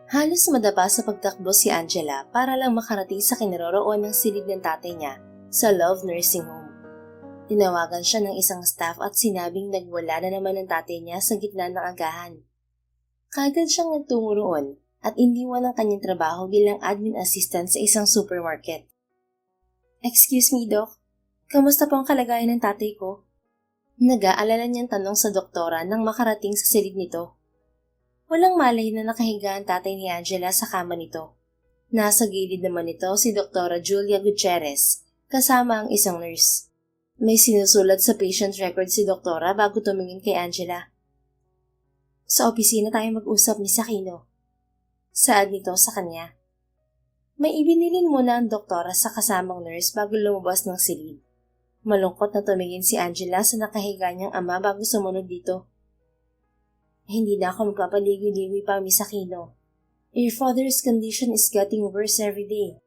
Halos madapa sa pagtakbo si Angela para lang makarating sa kinaroroonan ng silid ng tatay niya sa Love Nursing Home. Tinawagan siya ng isang staff at sinabing nagwala na naman ang tatay niya sa gitna ng agahan. Kaagad siyang nagtungo roon at iniwan ang kanyang trabaho bilang admin assistant sa isang supermarket. "Excuse me, Doc. Kamusta po ang kalagayan ng tatay ko?" Nag-aalala niyang tanong sa doktora nang makarating sa silid nito. Walang malay na nakahiga ang tatay ni Angela sa kama nito. Nasa gilid naman nito si Doktora Julia Gutierrez, kasama ang isang nurse. May sinusulat sa patient record si doktora bago tumingin kay Angela. "Sa opisina tayo mag-usap, Miss Aquino." Saad nito sa kanya. May ibinilin muna ang doktora sa kasamang nurse bago lumabas ng silid. Malungkot na tumingin si Angela sa nakahiga niyang ama bago sumunod dito. "Hindi na ako magpapaligoy-ligoy pa, Miss Aquino. Your father's condition is getting worse every day.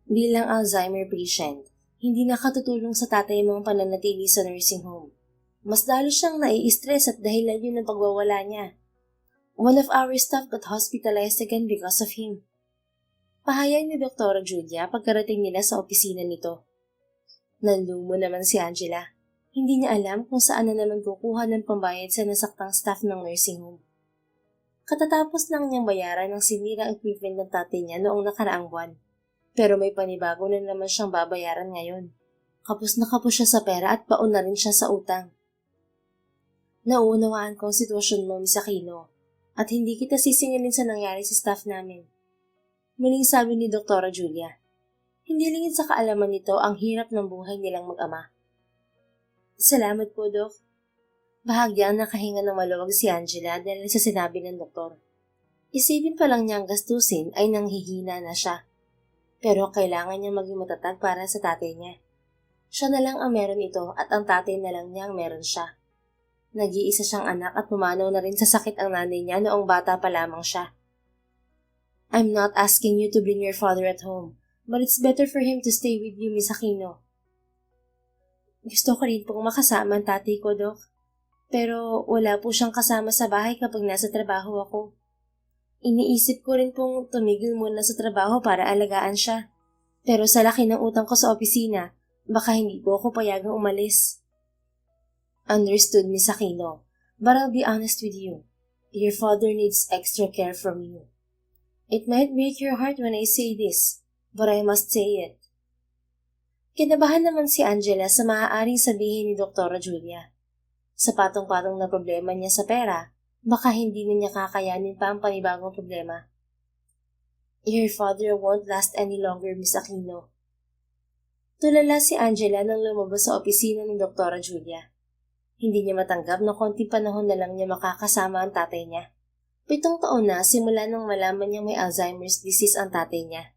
Bilang Alzheimer patient, hindi nakatutulong sa tatay ang mga pananatili sa nursing home. Mas lalo siyang nai-stress at dahilan yun ng pagwawala niya. One of our staff got hospitalized again because of him." Pahayag ni Dr. Julia pagkarating nila sa opisina nito. Nanlumo naman si Angela. Hindi niya alam kung saan na naman kukuha ng pambayad sa nasaktang staff ng nursing home. Katatapos lang niyang bayaran ang sinirang equipment ng tatay niya noong nakaraang buwan. Pero may panibago na naman siyang babayaran ngayon. Kapos na kapos siya sa pera at baon na rin siya sa utang. "Nauunawaan ko ang sitwasyon mo, Miss Aquino, at hindi kita sisingilin sa nangyari sa staff namin." Muling sabi ni Dr. Julia. Hindi lingid sa kaalaman nito ang hirap ng buhay nilang mag-ama. "Salamat po, Doc." Bahagyang nakahinga ng maluwag si Angela dahil sa sinabi ng doktor. Isipin pa lang niya ang gastusin ay nanghihina na siya. Pero kailangan niya maging matatag para sa tatay niya. Siya na lang ang meron ito at ang tatay na lang niya ang meron siya. Nag-iisa siyang anak at pumanaw na rin sa sakit ang nanay niya noong bata pa lamang siya. "I'm not asking you to bring your father at home, but it's better for him to stay with you, Miss Aquino." "Gusto ko rin pong makasama ang tatay ko, Doc. Pero wala po siyang kasama sa bahay kapag nasa trabaho ako. Iniisip ko rin pong tumigil muna sa trabaho para alagaan siya. Pero sa laki ng utang ko sa opisina, baka hindi po ako payagang umalis." "Understood, Miss Aquino. But I'll be honest with you. Your father needs extra care from you. It might break your heart when I say this, but I must say it." Kinabahan naman si Angela sa maaaring sabihin ni Dr. Julia. Sa patong-patong na problema niya sa pera, baka hindi na niya kakayanin pa ang panibagong problema. "Your father won't last any longer, Miss Aquino." Tulala si Angela nang lumabas sa opisina ni Dr. Julia. Hindi niya matanggap na konting panahon na lang niya makakasama ang tatay niya. 7 taon na simula nang malaman niyang may Alzheimer's disease ang tatay niya.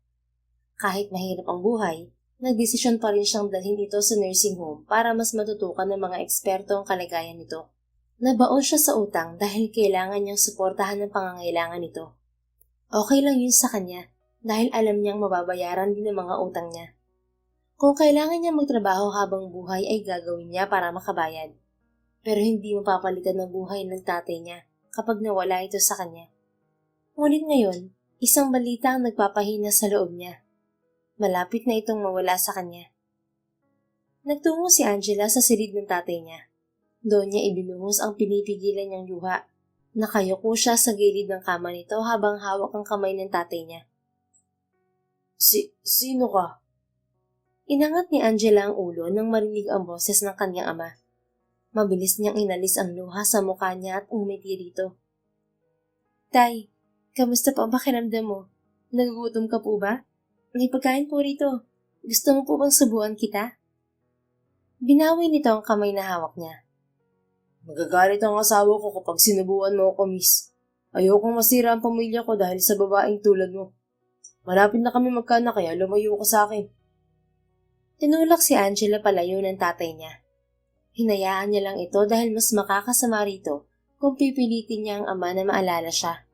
Kahit mahirap ang buhay, nagdesisyon pa rin siyang dalhin ito sa nursing home para mas matutukan ng mga eksperto ang kalagayan nito. Nabaon siya sa utang dahil kailangan niyang suportahan ang pangangailangan nito. Okay lang yun sa kanya dahil alam niyang mababayaran din ang mga utang niya. Kung kailangan niya magtrabaho habang buhay ay gagawin niya para makabayad. Pero hindi mapapalitan ng buhay ng tatay niya kapag nawala ito sa kanya. Ngunit ngayon, isang balita ang nagpapahina sa loob niya. Malapit na itong mawala sa kanya. Nagtungo si Angela sa silid ng tatay niya. Doon niya ibinuhos ang pinipigilan niyang luha. Nakayuko siya sa gilid ng kama nito habang hawak ang kamay ng tatay niya. Sino ka?" Inangat ni Angela ang ulo nang marinig ang boses ng kanyang ama. Mabilis niyang inalis ang luha sa mukha niya at umiti rito. "Tay, kamusta po ang pakiramdam mo? Nagugutom ka po ba? May pagkain po rito. Gusto mo po bang subuan kita?" Binawi nito ang kamay na hawak niya. "Magagalit ang asawa ko kapag sinubuan mo ako, miss. Ayokong masira ang pamilya ko dahil sa babaeng tulad mo. Malapit na kami magkaanak kaya lumayo ka sa akin." Tinulak si Angela palayo ng tatay niya. Hinayaan niya lang ito dahil mas makakasama rito kung pipilitin niya ang ama na maalala siya.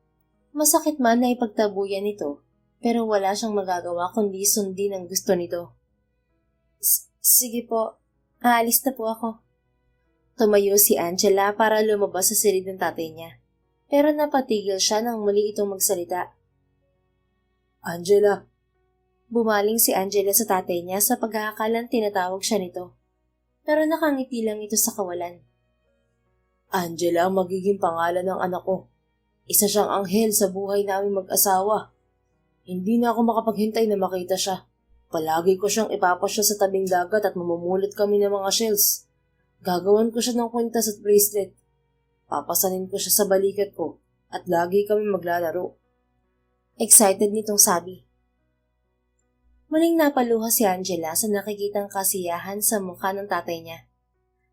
Masakit man na ipagtabuyan nito, pero wala siyang magagawa kundi sundin ang gusto nito. Sige po, aalis na po ako." Tumayo si Angela para lumabas sa silid ng tatay niya, pero napatigil siya nang muli itong magsalita. Angela, Bumaling si Angela sa tatay niya sa pagkakakalang tinatawag siya nito. Pero nakangiti lang ito sa kawalan. Angela ang magiging pangalan ng anak ko. Isa siyang anghel sa buhay namin mag-asawa. Hindi na ako makapaghintay na makita siya. Palagi ko siyang ipapasya sa tabing dagat at mamumulit kami ng mga shells. Gagawan ko siya ng kwintas at bracelet. Papasanin ko siya sa balikat ko at lagi kami maglalaro. Excited nitong sabi. Muling napaluha si Angela sa nakikitang kasiyahan sa mukha ng tatay niya.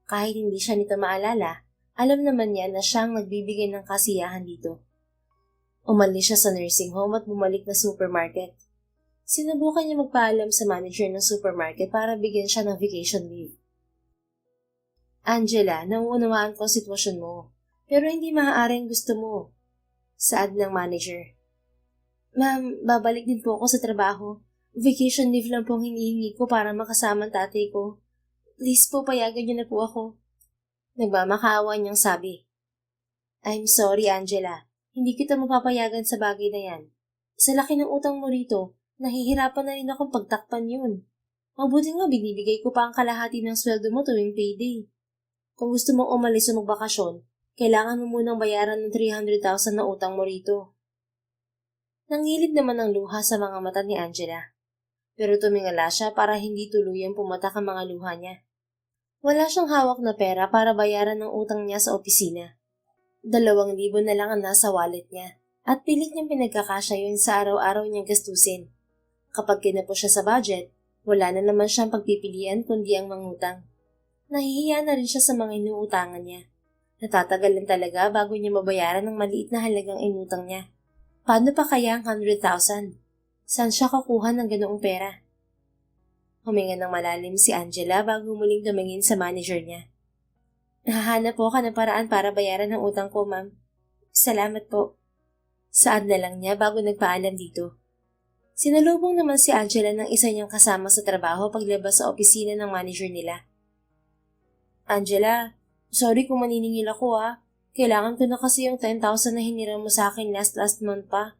Kahit hindi siya nito maalala, alam naman niya na siyang nagbibigay ng kasiyahan dito. Umalis siya sa nursing home at bumalik na supermarket. Sinubukan niya magpaalam sa manager ng supermarket para bigyan siya ng vacation leave. Angela, nauunawaan ko ang sitwasyon mo, pero hindi maaaring gusto mo. Saad ng manager. Ma'am, babalik din po ako sa trabaho. Vacation leave lang pong hinihingi ko para makasama ang tatay ko. Please po, payagan niyo na po ako. Nagmamakaawa niyang sabi. I'm sorry, Angela. Hindi kita mapapayagan sa bagay na yan. Sa laki ng utang mo rito, nahihirapan na rin akong pagtakpan yun. Mabuti nga binibigay ko pa ang kalahati ng sweldo mo tuwing payday. Kung gusto mong umalis o magbakasyon, kailangan mo munang bayaran ng 300,000 na utang mo rito. Nangilid naman ang luha sa mga mata ni Angela. Pero tumingala siya para hindi tuluyang pumatak ang mga luha niya. Wala siyang hawak na pera para bayaran ng utang niya sa opisina. 2,000 na lang ang nasa wallet niya at pilit niyang pinagkakasya yun sa araw-araw niyang gastusin. Kapag kinapos siya sa budget, wala na naman siyang pagpipilian kundi ang mangutang. Nahihiya na rin siya sa mga inuutangan niya. Natatagalan talaga bago niya mabayaran ng maliit na halagang inutang niya. Paano pa kaya ang 100,000? Saan siya kukuha ng ganoong pera? Huminga ng malalim si Angela bago muling tumingin sa manager niya. Nahahanap po ka ng paraan para bayaran ang utang ko, ma'am. Salamat po. Saad na lang niya bago nagpaalam dito. Sinalubong naman si Angela ng isa niyang kasama sa trabaho paglabas sa opisina ng manager nila. Angela, sorry kung maniningil ako Kailangan ko na kasi yung 10,000 na hiniram mo sa akin last month pa.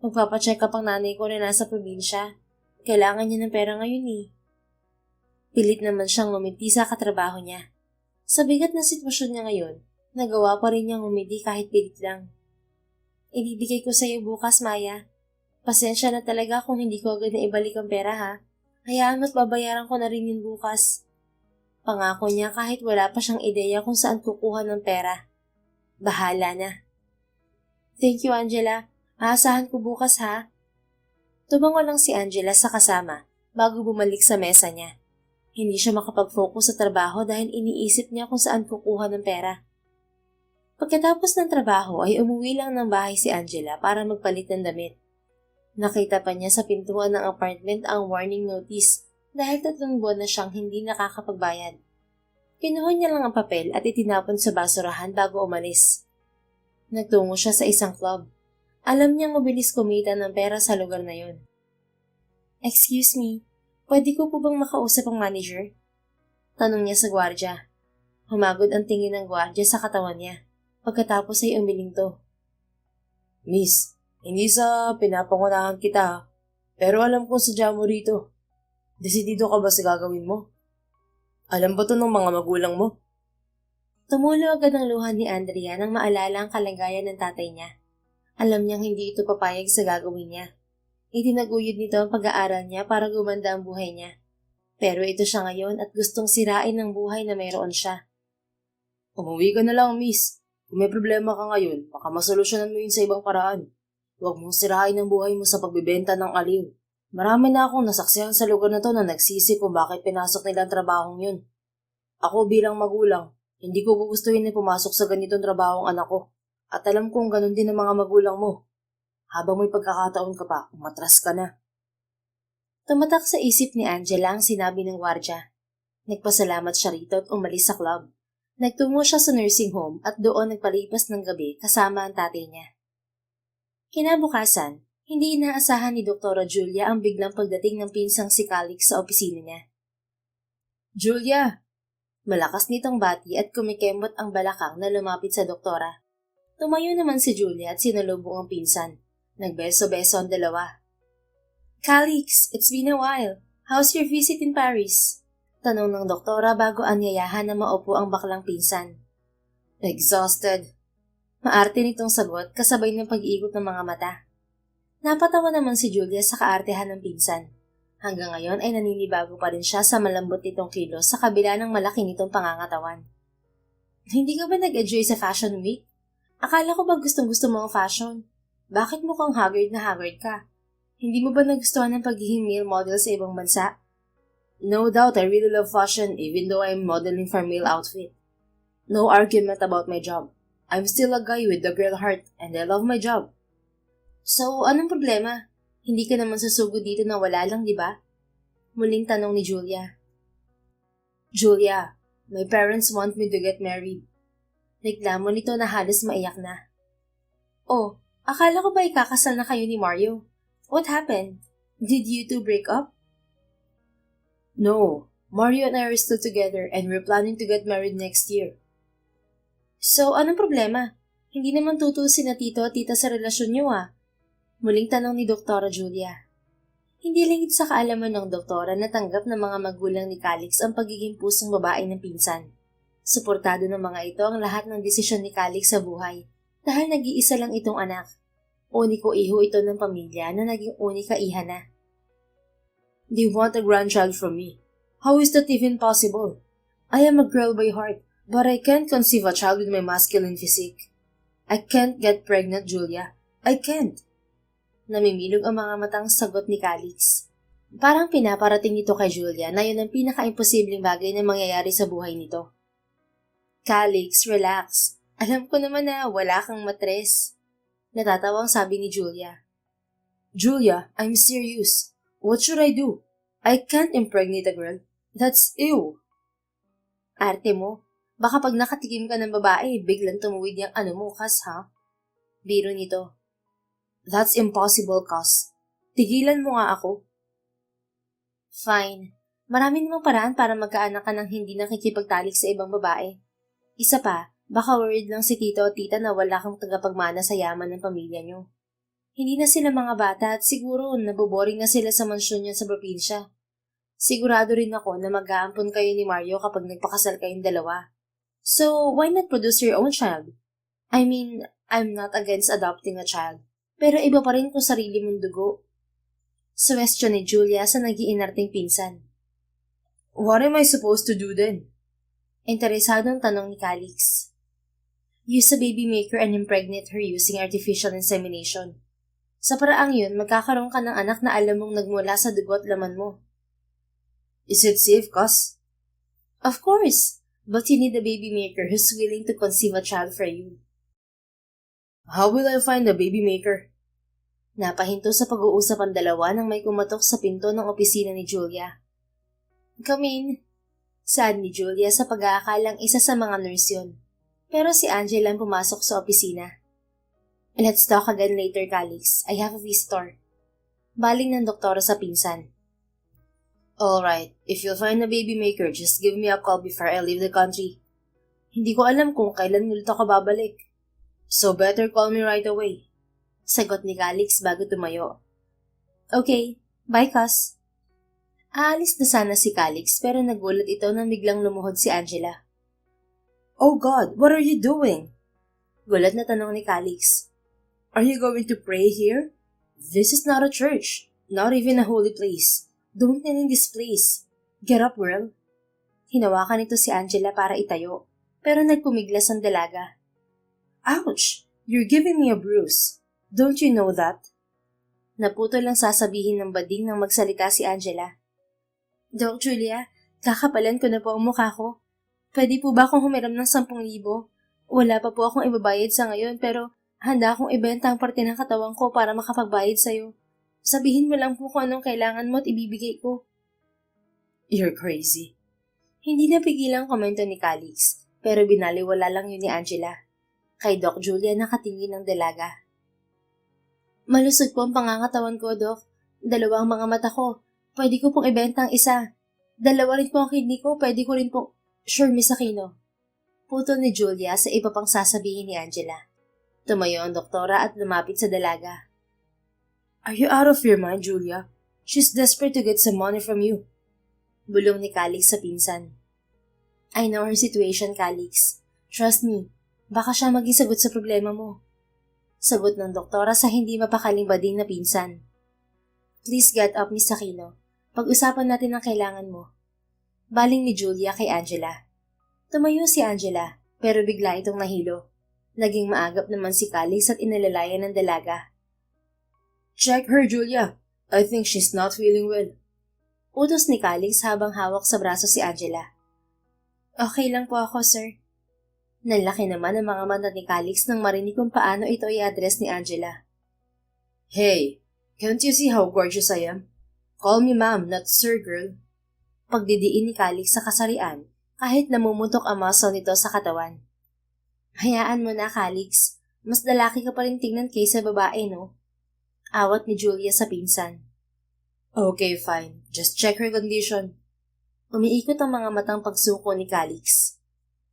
Magpapacheck up ang nanay ko na nasa probinsya. Kailangan niya ng pera ngayon Pilit naman siyang ngumiti sa katrabaho niya. Sa bigat na sitwasyon niya ngayon, nagawa pa rin niyang ngumiti kahit pilit lang. Ibibigay ko sa iyo bukas, Maya. Pasensya na talaga kung hindi ko agad na ibalik ang pera Hayaan mo't babayaran ko na rin yun bukas. Pangako niya kahit wala pa siyang ideya kung saan kukuha ng pera. Bahala na. Thank you, Angela. Aasahan ko bukas Tumango lang si Angela sa kasama bago bumalik sa mesa niya. Hindi siya makapag-focus sa trabaho dahil iniisip niya kung saan kukuha ng pera. Pagkatapos ng trabaho ay umuwi lang ng bahay si Angela para magpalit ng damit. Nakita pa niya sa pintuan ng apartment ang warning notice dahil 3 buwan na siyang hindi nakakapagbayad. Kinuha niya lang ang papel at itinapon sa basurahan bago umalis. Nagtungo siya sa isang club. Alam niyang mabilis kumita ng pera sa lugar na yun. Excuse me, pwede ko po bang makausap ang manager? Tanong niya sa gwardya. Humagod ang tingin ng gwardya sa katawan niya. Pagkatapos ay umilinto. Miss, hindi sa pinapangunahan kita pero alam kong sadya mo rito. Desidido ka ba sa gagawin mo? Alam ba to ng mga magulang mo? Tumulo agad ang luha ni Andrea nang maalala ang kalagayan ng tatay niya. Alam niyang hindi ito papayag sa gagawin niya. Itinaguyod nito ang pag-aaral niya para gumanda ang buhay niya. Pero ito siya ngayon at gustong sirain ang buhay na mayroon siya. Umuwi ka na lang, miss. Kung may problema ka ngayon, baka masolusyonan mo yun sa ibang paraan. Huwag mong sirain ang buhay mo sa pagbibenta ng aliw. Marami na akong nasaksihan sa lugar na to na nagsisi kung bakit pinasok nila ang trabahong yun. Ako bilang magulang, hindi ko gugustuhin na pumasok sa ganitong trabaho ang anak ko. At alam kong ganun din ang mga magulang mo. Habang may pagkakataon ka pa, umatras ka na. Tumatak sa isip ni Angela ang sinabi ng gwardya. Nagpasalamat siya rito at umalis sa club. Nagtungo siya sa nursing home at doon nagpalipas ng gabi kasama ang tatay niya. Kinabukasan, hindi inaasahan ni Dr. Julia ang biglang pagdating ng pinsang si Calix sa opisina niya. Julia! Malakas nitong bati at kumikembot ang balakang na lumapit sa doktora. Tumayo naman si Julia at sinalubong ang pinsan. Nagbeso-beso ang dalawa. Calix, it's been a while. How's your visit in Paris? Tanong ng doktora bago anyayahan na maupo ang baklang pinsan. Exhausted. Maarte nitong sagot kasabay ng pag-iikot ng mga mata. Napatawa naman si Julia sa kaartehan ng pinsan. Hanggang ngayon ay naninibago pa rin siya sa malambot nitong kilos sa kabila ng malaki nitong pangangatawan. Hindi ka ba nag-enjoy sa Fashion Week? Akala ko ba gustong-gusto mo ang fashion? Bakit mukhang haggard na haggard ka? Hindi mo ba nagustuhan ang pagiging male model sa ibang bansa? No doubt I really love fashion even though I'm modeling for male outfit. No argument about my job. I'm still a guy with a girl heart and I love my job. So, anong problema? Hindi ka naman susugod dito na wala lang, di ba? Muling tanong ni Julia. Julia, my parents want me to get married. Reklamo nito na halos maiyak na. Oh, akala ko ba ikakasal na kayo ni Mario? What happened? Did you two break up? No, Mario and I are still together and we're planning to get married next year. So, anong problema? Hindi naman tutusin na tito at tita sa relasyon niyo Muling tanong ni Doktora Julia. Hindi lingid sa kaalaman ng doktora na tanggap ng mga magulang ni Calix ang pagiging pusong babae ng pinsan. Suportado ng mga ito ang lahat ng desisyon ni Calix sa buhay dahil nag-iisa lang itong anak. Uniko iho ito ng pamilya na naging unika iha na. They want a grandchild from me. How is that even possible? I am a girl by heart, but I can't conceive a child with my masculine physique. I can't get pregnant, Julia. I can't. Namimilog ang mga matang sagot ni Calix. Parang pinaparating nito kay Julia na yun ang pinaka-imposibleng bagay na mangyayari sa buhay nito. Calix, relax. Alam ko naman na wala kang matres. Natatawang sabi ni Julia. Julia, I'm serious. What should I do? I can't impregnate a girl. That's ew. Arte mo. Baka pag nakatikim ka ng babae, biglang tumuwid yung ano mo, Kas, ha? Biro nito. That's impossible, Kas. Tigilan mo nga ako. Fine. Marami namang paraan para magkaanak ka ng hindi nakikipagtalik sa ibang babae. Isa pa, baka worried lang si tito at tita na wala kang tagapagmana sa yaman ng pamilya niyo. Hindi na sila mga bata at siguro naboboring na sila sa mansyon niya sa probinsya. Sigurado rin ako na mag-aampon kayo ni Mario kapag nagpakasal kayong dalawa. So, why not produce your own child? I mean, I'm not against adopting a child. Pero iba pa rin kung sarili mong dugo. Suwestyon ni Julia sa nag-iinarting pinsan. What am I supposed to do then? Interesadong tanong ni Calix. Use a baby maker and impregnate her using artificial insemination. Sa paraang yun, magkakaroon ka ng anak na alam mong nagmula sa dugo at laman mo. Is it safe, Kas? Of course, but you need a baby maker who's willing to conceive a child for you. How will I find a baby maker? Napahinto sa pag-uusap ang dalawa nang may kumatok sa pinto ng opisina ni Julia. Come in. Sad ni Julia sa pag-aakalang isa sa mga nurse yun. Pero si Angela ang pumasok sa opisina. Let's talk again later, Calix. I have a visitor. Baling ng doktora sa pinsan. Alright, if you'll find a baby maker, just give me a call before I leave the country. Hindi ko alam kung kailan ulit ako babalik. So better call me right away. Sagot ni Calix bago tumayo. Okay, bye Cas. Aalis na sana si Calix pero nagulat ito nang biglang lumuhod si Angela. Oh God, what are you doing? Gulat na tanong ni Calix. Are you going to pray here? This is not a church, not even a holy place. Don't kneel in this place. Get up, girl. Hinawakan nito si Angela para itayo, pero nagpumiglas ang dalaga. Ouch! You're giving me a bruise. Don't you know that? Naputol lang sasabihin ng bading nang magsalita si Angela. Doc Julia, kakapalan ko na po ang mukha ko. Pwede po ba akong humiram ng 10,000? Wala pa po akong ibabayad sa ngayon pero handa akong ibenta ang parte ng katawan ko para makapagbayad sa'yo. Sabihin mo lang po kung anong kailangan mo at ibibigay ko. You're crazy. Hindi napigilan ang komento ni Calix, pero binaliwala lang yun ni Angela. Kay Doc Julia nakatingin ang dalaga. Malusog po ang pangangatawan ko, Doc. 2 ang mga mata ko. Pwede ko pong ibenta ang isa. 2 rin po ang kidney ko. Pwede ko rin po. Sure, Miss Aquino. Putol ni Julia sa iba pang sasabihin ni Angela. Tumayo ang doktora at lumapit sa dalaga. Are you out of your mind, Julia? She's desperate to get some money from you. Bulong ni Calix sa pinsan. I know her situation, Calix. Trust me, baka siya maging sagot sa problema mo. Sagot ng doktora sa hindi mapakaling bading na pinsan. Please get up, Miss Aquino. Pag-usapan natin ang kailangan mo. Baling ni Julia kay Angela. Tumayo si Angela, pero bigla itong nahilo. Naging maagap naman si Calix at inalalayan ng dalaga. Check her, Julia. I think she's not feeling well. Utos ni Calix habang hawak sa braso si Angela. Okay lang po ako, sir. Nanlaki naman ang mga mata ni Calix nang marinig kung paano ito i-address ni Angela. Hey, can't you see how gorgeous I am? Call me ma'am, not sir, girl. Pagdidiin ni Calix sa kasarian kahit namumutok ang muscle nito sa katawan. Hayaan mo na, Calix. Mas lalaki ka pa rin tingnan kaysa babae, no? Awat ni Julia sa pinsan. Okay, fine. Just check her condition. Umiikot ang mga matang pagsuko ni Calix.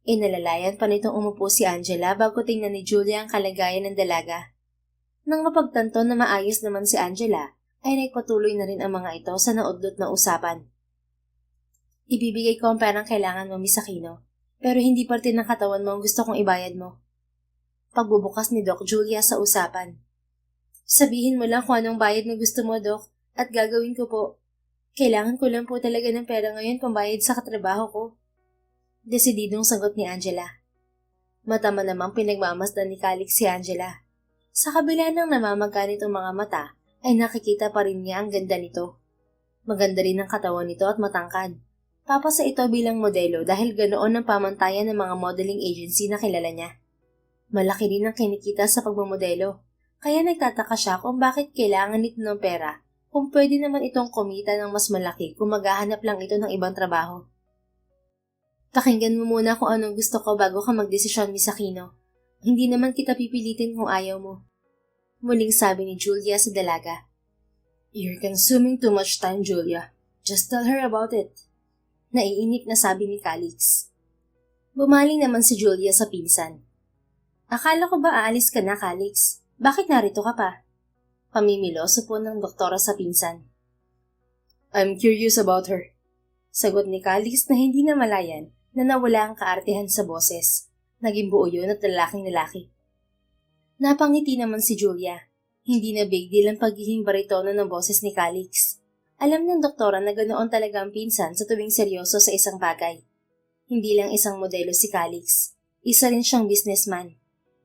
Inalalayan pa nitong umupo si Angela bago tingnan ni Julia ang kalagayan ng dalaga. Nang mapagtanto na maayos naman si Angela, ay nagpatuloy na rin ang mga ito sa naudlot na usapan. Ibibigay ko ang perang kailangan mo, Miss Aquino, pero hindi parte ng katawan mo ang gusto kong ibayad mo. Pagbubukas ni Doc Julia sa usapan. Sabihin mo lang kung anong bayad na gusto mo, Doc, at gagawin ko po. Kailangan ko lang po talaga ng pera ngayon pambayad sa katrabaho ko. Desididong sagot ni Angela. Matama namang pinagmamasdan ni Calix si Angela. Sa kabila ng namamaga nitong mga mata, ay nakikita pa rin niya ang ganda nito. Maganda rin ang katawan nito at matangkad. Papasa ito bilang modelo dahil ganoon ang pamantayan ng mga modeling agency na kilala niya. Malaki rin ang kinikita sa pagmamodelo, kaya nagtataka siya kung bakit kailangan nito ng pera kung pwede naman itong kumita ng mas malaki kung maghahanap lang ito ng ibang trabaho. Pakinggan mo muna kung anong gusto ko bago ka magdesisyon, Miss Aquino. Hindi naman kita pipilitin kung ayaw mo. Muling sabi ni Julia sa dalaga. You're consuming too much time, Julia. Just tell her about it. Naiinip na sabi ni Calix. Bumaling naman si Julia sa pinsan. Akala ko ba aalis ka na, Calix? Bakit narito ka pa? Pamimiloso po ng doktora sa pinsan. I'm curious about her. Sagot ni Calix na hindi na malayan na nawala ang kaartehan sa boses. Naging buo yun at lalaking-lalaki. Napangiti naman si Julia. Hindi na big deal ang pagiging baritono ng boses ni Calix. Alam ng doktora na ganoon talaga ang pinsan sa tuwing seryoso sa isang bagay. Hindi lang isang modelo si Calix. Isa rin siyang businessman.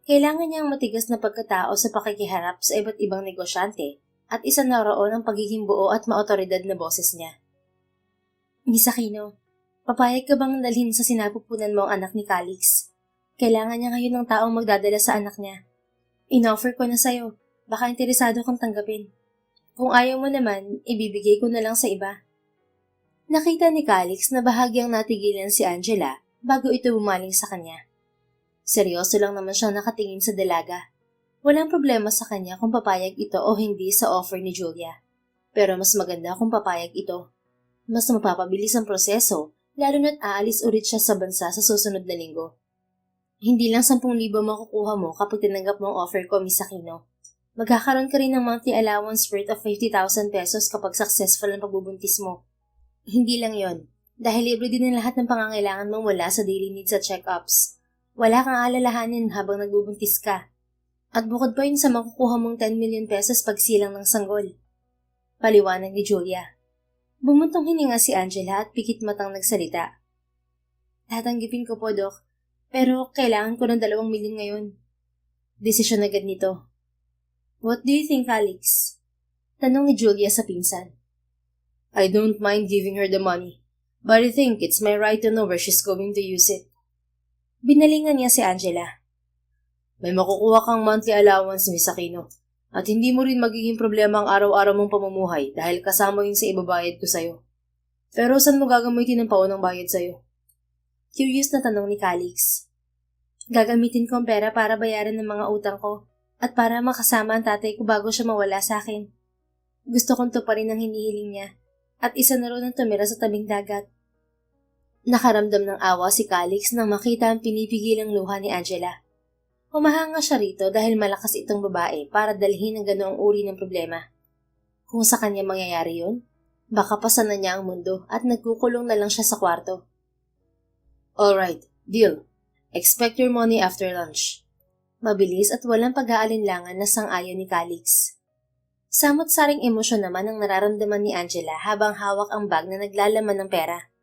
Kailangan niyang matigas na pagkatao sa pakikiharap sa iba't ibang negosyante at isa na roon ang pagiging buo at maotoridad na boses niya. Miss Aquino, papayag ka bang dalhin sa sinapupunan mo ang anak ni Calix? Kailangan niya ngayon ng taong magdadala sa anak niya. Inoffer ko na sa'yo, baka interesado kang tanggapin. Kung ayaw mo naman, ibibigay ko na lang sa iba. Nakita ni Calix na bahagyang natigilan si Angela bago ito bumaling sa kanya. Seryoso lang naman siyang nakatingin sa dalaga. Walang problema sa kanya kung papayag ito o hindi sa offer ni Julia. Pero mas maganda kung papayag ito. Mas mapapabilis ang proseso, lalo na't aalis ulit siya sa bansa sa susunod na linggo. Hindi lang 10,000 makukuha mo kapag tinanggap mo ang offer ko, Miss Aquino. Magkakaroon ka rin ng monthly allowance worth of 50,000 pesos kapag successful ang pagbubuntis mo. Hindi lang yon, dahil libre din ang lahat ng pangangailangan mo mula sa daily needs at check-ups. Wala kang alalahanin habang nagbubuntis ka. At bukod pa yun sa makukuha mong 10 million pesos pagsilang ng sanggol. Paliwanag ni Julia. Bumuntong hininga si Angela at pikit matang nagsalita. Tatanggipin ko po, Doc. Pero kailangan ko ng 2 milyon ngayon. Desisyon agad nito. What do you think, Calix? Tanong ni Julia sa pinsan. I don't mind giving her the money, but I think it's my right to know where she's going to use it. Binalingan niya si Angela. May makukuha kang monthly allowance, Miss Aquino. At hindi mo rin magiging problema ang araw-araw mong pamumuhay dahil kasama yun sa ibabayad ko sa'yo. Pero saan mo gagamitin ang paunang bayad sa'yo? Curious na tanong ni Calix. Gagamitin ko ang pera para bayaran ng mga utang ko at para makasama ang tatay ko bago siya mawala sa akin. Gusto kong tuparin ang hinihiling niya at isa na rin ang tumira sa tabing dagat. Nakaramdam ng awa si Calix nang makita ang pinipigilang luha ni Angela. Humahanga siya rito dahil malakas itong babae para dalhin ang ganoong uri ng problema. Kung sa kanya mangyayari yun, baka pasanan niya ang mundo at nagkukulong na lang siya sa kwarto. Alright, deal. Expect your money after lunch. Mabilis at walang pag-aalinlangan na sang-ayon ni Calix. Samot-saring emosyon naman ang nararamdaman ni Angela habang hawak ang bag na naglalaman ng pera.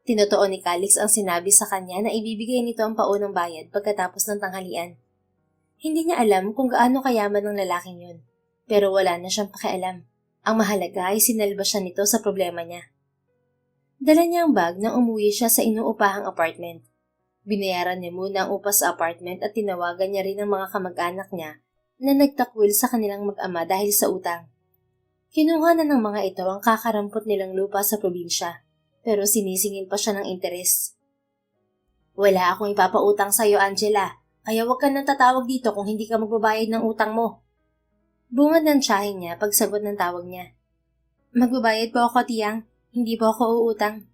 Tinotoo ni Calix ang sinabi sa kanya na ibibigay nito ang paunang bayad pagkatapos ng tanghalian. Hindi niya alam kung gaano kayaman ng lalaking yun, pero wala na siyang pakialam. Ang mahalaga ay sinalba siya nito sa problema niya. Dala niya ang bag nang umuwi siya sa inuupahang apartment. Binayaran niya muna ang upa sa apartment at tinawagan niya rin ang mga kamag-anak niya na nagtakwil sa kanilang mag-ama dahil sa utang. Kinuha na ng mga ito ang kakarampot nilang lupa sa probinsya, pero sinisingil pa siya ng interes. Wala akong ipapautang sa'yo, Angela, kaya huwag ka nang tatawag dito kung hindi ka magbabayad ng utang mo. Bungad ng tiyahin niya pagsagot ng tawag niya. Magbabayad po ako, tiyang, hindi po ako uutang.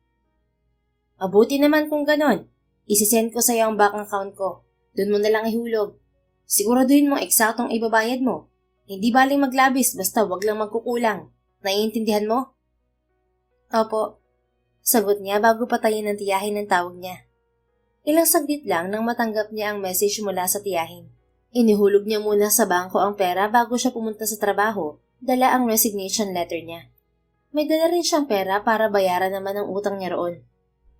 Mabuti naman kung ganon. Isisend ko sa'yo ang bank account ko. Doon mo na lang ihulog. Siguraduhin mo eksaktong ibabayad mo. Hindi baling maglabis basta wag lang magkukulang. Naiintindihan mo? Opo. Sagot niya bago patayin ng tiyahin ng tawag niya. Ilang saglit lang nang matanggap niya ang message mula sa tiyahin. Inihulog niya muna sa bangko ang pera bago siya pumunta sa trabaho, dala ang resignation letter niya. May dala rin siyang pera para bayaran naman ang utang niya roon.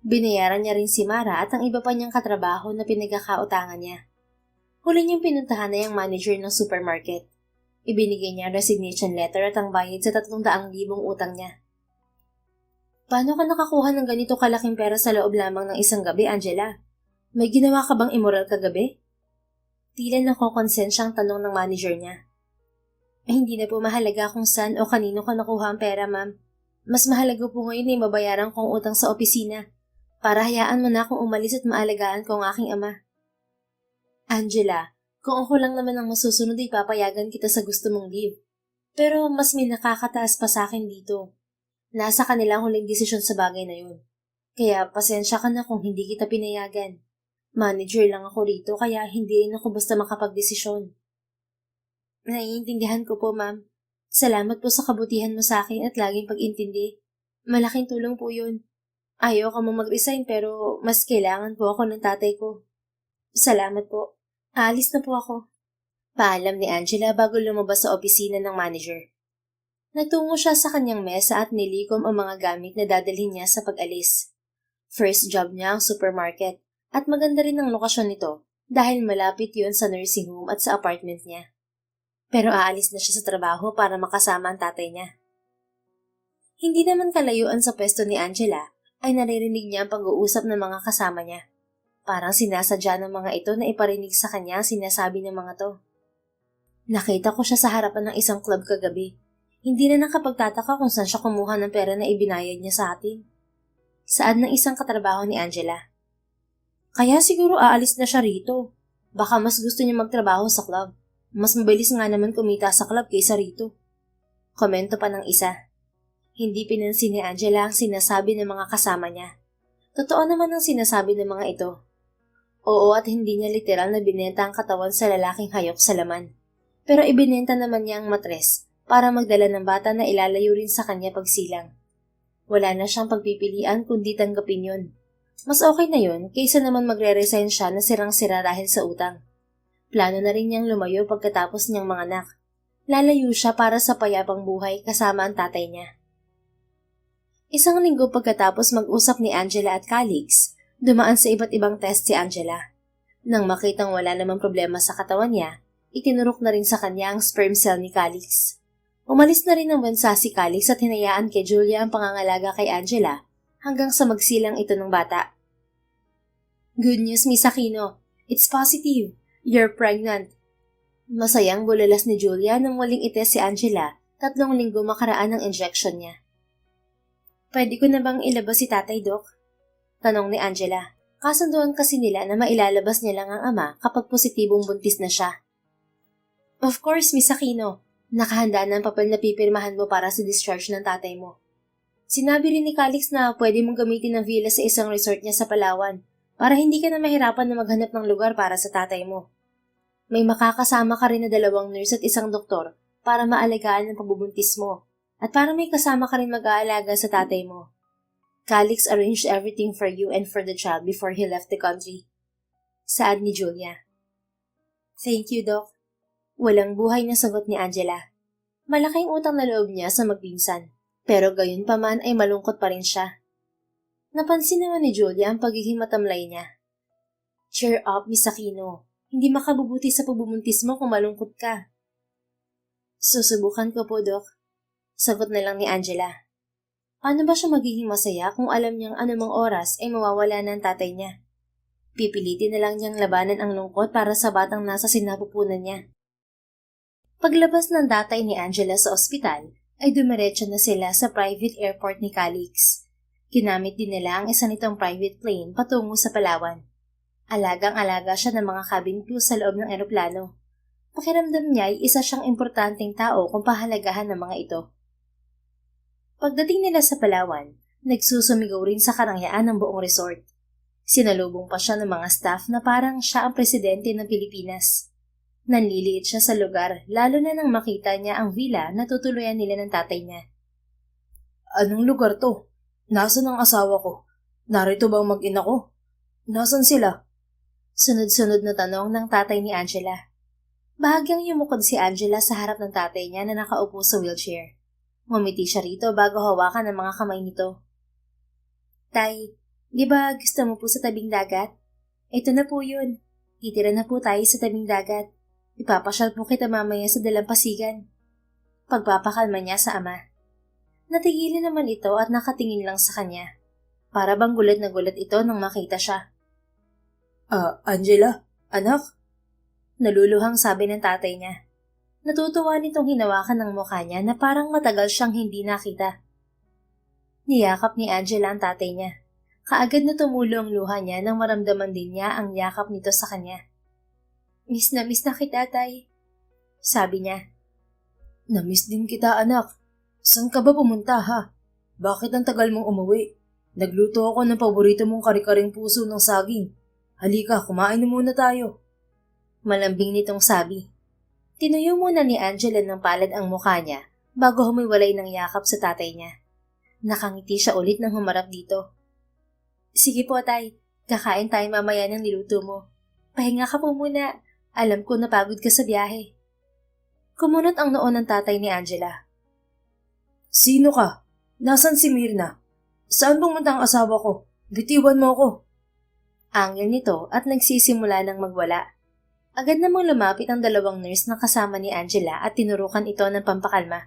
Binayaran niya rin si Mara at ang iba pa niyang katrabaho na pinagkakautangan niya. Huli niyang pinuntahan na yung manager ng supermarket. Ibinigay niya ang resignation letter at ang bayad sa 300,000 utang niya. Paano ka nakakuha ng ganito kalaking pera sa loob lamang ng isang gabi, Angela? May ginawa ka bang immoral kagabi? Tila nakokonsensyang tanong ng manager niya. Hindi na po mahalaga kung saan o kanino ka nakuha ang pera, ma'am. Mas mahalaga po ngayon ay mabayaran kong utang sa opisina. Para hayaan mo na akong umalis at maalagaan ko ang aking ama. Angela, kung ako lang naman ang masusunod ay papayagan kita sa gusto mong leave. Pero mas may nakakataas pa sa akin dito. Nasa kanila ang huling desisyon sa bagay na yun. Kaya pasensya ka na kung hindi kita pinayagan. Manager lang ako rito kaya hindi rin ako basta makapagdesisyon. Naiintindihan ko po, ma'am. Salamat po sa kabutihan mo sa akin at laging pag-intindi. Malaking tulong po yun. Ayaw ka mo mag-resign pero mas kailangan po ako ng tatay ko. Salamat po. Aalis na po ako. Paalam ni Angela bago lumabas sa opisina ng manager. Nagtungo siya sa kanyang mesa at nilikom ang mga gamit na dadalhin niya sa pag-alis. First job niya ang supermarket at maganda rin ang lokasyon nito dahil malapit yun sa nursing home at sa apartment niya. Pero aalis na siya sa trabaho para makasama ang tatay niya. Hindi naman kalayuan sa pwesto ni Angela ay naririnig niya ang pag-uusap ng mga kasama niya. Parang sinasadya ng mga ito na iparinig sa kanya ang sinasabi ng mga to. Nakita ko siya sa harapan ng isang club kagabi. Hindi na nakapagtataka kung saan siya kumuha ng pera na ibinayad niya sa atin. Saan ng isang katrabaho ni Angela. Kaya siguro aalis na siya rito. Baka mas gusto niya magtrabaho sa club. Mas mabilis nga naman kumita sa club kaysa rito. Komento pa ng isa. Hindi pinansin ni Angela ang sinasabi ng mga kasama niya. Totoo naman ang sinasabi ng mga ito. Oo at hindi niya literal na binenta ang katawan sa lalaking hayok sa laman. Pero ibinenta naman niya ang matres para magdala ng bata na ilalayo rin sa kanya pagsilang. Wala na siyang pagpipilian kundi tanggapin yun. Mas okay na yun kaysa naman magre-resign siya na sirang-sira dahil sa utang. Plano na rin niyang lumayo pagkatapos niyang manganak. Lalayo siya para sa payapang buhay kasama ang tatay niya. Isang linggo pagkatapos mag-usap ni Angela at Calix, dumaan sa iba't ibang test si Angela. Nang makitang wala namang problema sa katawan niya, itinurok na rin sa kanya ang sperm cell ni Calix. Umalis na rin ng bansa si Calix at hinayaan kay Julia ang pangangalaga kay Angela hanggang sa magsilang ito ng bata. Good news, Miss Aquino. It's positive. You're pregnant. Masayang bulalas ni Julia nang waling ites si Angela 3 linggo makaraan ng injection niya. Pwede ko na bang ilabas si tatay, Doc? Tanong ni Angela. Kasunduan kasi nila na mailalabas niya lang ang ama kapag positibong buntis na siya. Of course, Miss Aquino. Nakahanda na ang papel na pipirmahan mo para sa discharge ng tatay mo. Sinabi rin ni Calix na pwede mong gamitin ang villa sa isang resort niya sa Palawan para hindi ka na mahirapan na maghanap ng lugar para sa tatay mo. May makakasama ka rin na 2 nurse at 1 doktor para maalagaan ang pagbubuntis mo At para may kasama ka rin mag-aalaga sa tatay mo. Calix arranged everything for you and for the child before he left the country. Saad ni Julia. Thank you, Doc. Walang buhay na sagot ni Angela. Malaking utang na loob niya sa magpinsan, pero gayon pa man ay malungkot pa rin siya. Napansin naman ni Julia ang pagiging matamlay niya. Cheer up, Miss Aquino. Hindi makabubuti sa pagbubuntis mo kung malungkot ka. Susubukan ko po, Doc. Sagot na lang ni Angela. Paano ba siya magiging masaya kung alam niyang anumang oras ay mawawala na ang tatay niya? Pipilitin na lang niyang labanan ang lungkot para sa batang nasa sinapupunan niya. Paglabas ng tatay ni Angela sa ospital, ay dumiretso na sila sa private airport ni Calix. Ginamit din nila ang isa nitong private plane patungo sa Palawan. Alagang-alaga siya ng mga cabin crew sa loob ng eroplano. Pakiramdam niya ay isa siyang importanteng tao kung pahalagahan ng mga ito. Pagdating nila sa Palawan, nagsusumigaw rin sa karangyaan ng buong resort. Sinalubong pa siya ng mga staff na parang siya ang presidente ng Pilipinas. Nanliliit siya sa lugar lalo na nang makita niya ang villa na tutuluyan nila ng tatay niya. Anong lugar to? Nasaan ang asawa ko? Narito bang mag-ina ko? Nasaan sila? Sunod-sunod na tanong ng tatay ni Angela. Bahagyang yumukod si Angela sa harap ng tatay niya na nakaupo sa wheelchair. Ngumiti siya rito bago hawakan ang mga kamay nito. Tay, di ba gusto mo po sa tabing dagat? Ito na po yun. Titira na po tayo sa tabing dagat. Ipapasyal po kita mamaya sa dalampasigan. Pagpapakalma niya sa ama. Natigilin naman ito at nakatingin lang sa kanya. Para bang gulat na gulat ito nang makita siya. Angela? Anak? Naluluhang sabi ng tatay niya. Natutuwa nitong hinawakan ng mukha niya na parang matagal siyang hindi nakita. Niyakap ni Angela ang tatay niya. Kaagad na tumulo ang luha niya nang maramdaman din niya ang yakap nito sa kanya. Miss na kita, tay. Sabi niya. Namiss din kita, anak. Saan ka ba pumunta, ha? Bakit ang tagal mong umuwi? Nagluto ako ng paborito mong kare-kareng puso ng saging. Halika, kumain na muna tayo. Malambing nitong sabi. Tinuyo muna ni Angela ng palad ang mukha niya bago humiwalay ng yakap sa tatay niya. Nakangiti siya ulit nang humarap dito. Sige po, tay. Kakain tayo mamaya ng niluto mo. Pahinga ka po muna. Alam ko napagod ka sa biyahe. Kumunot ang noo ng tatay ni Angela. Sino ka? Nasaan si Mirna? Saan pumunta ang asawa ko? Bitiwan mo ako. Angil nito at nagsisimula ng magwala. Agad namang lumapit ang dalawang nurse na kasama ni Angela at tinurukan ito ng pampakalma.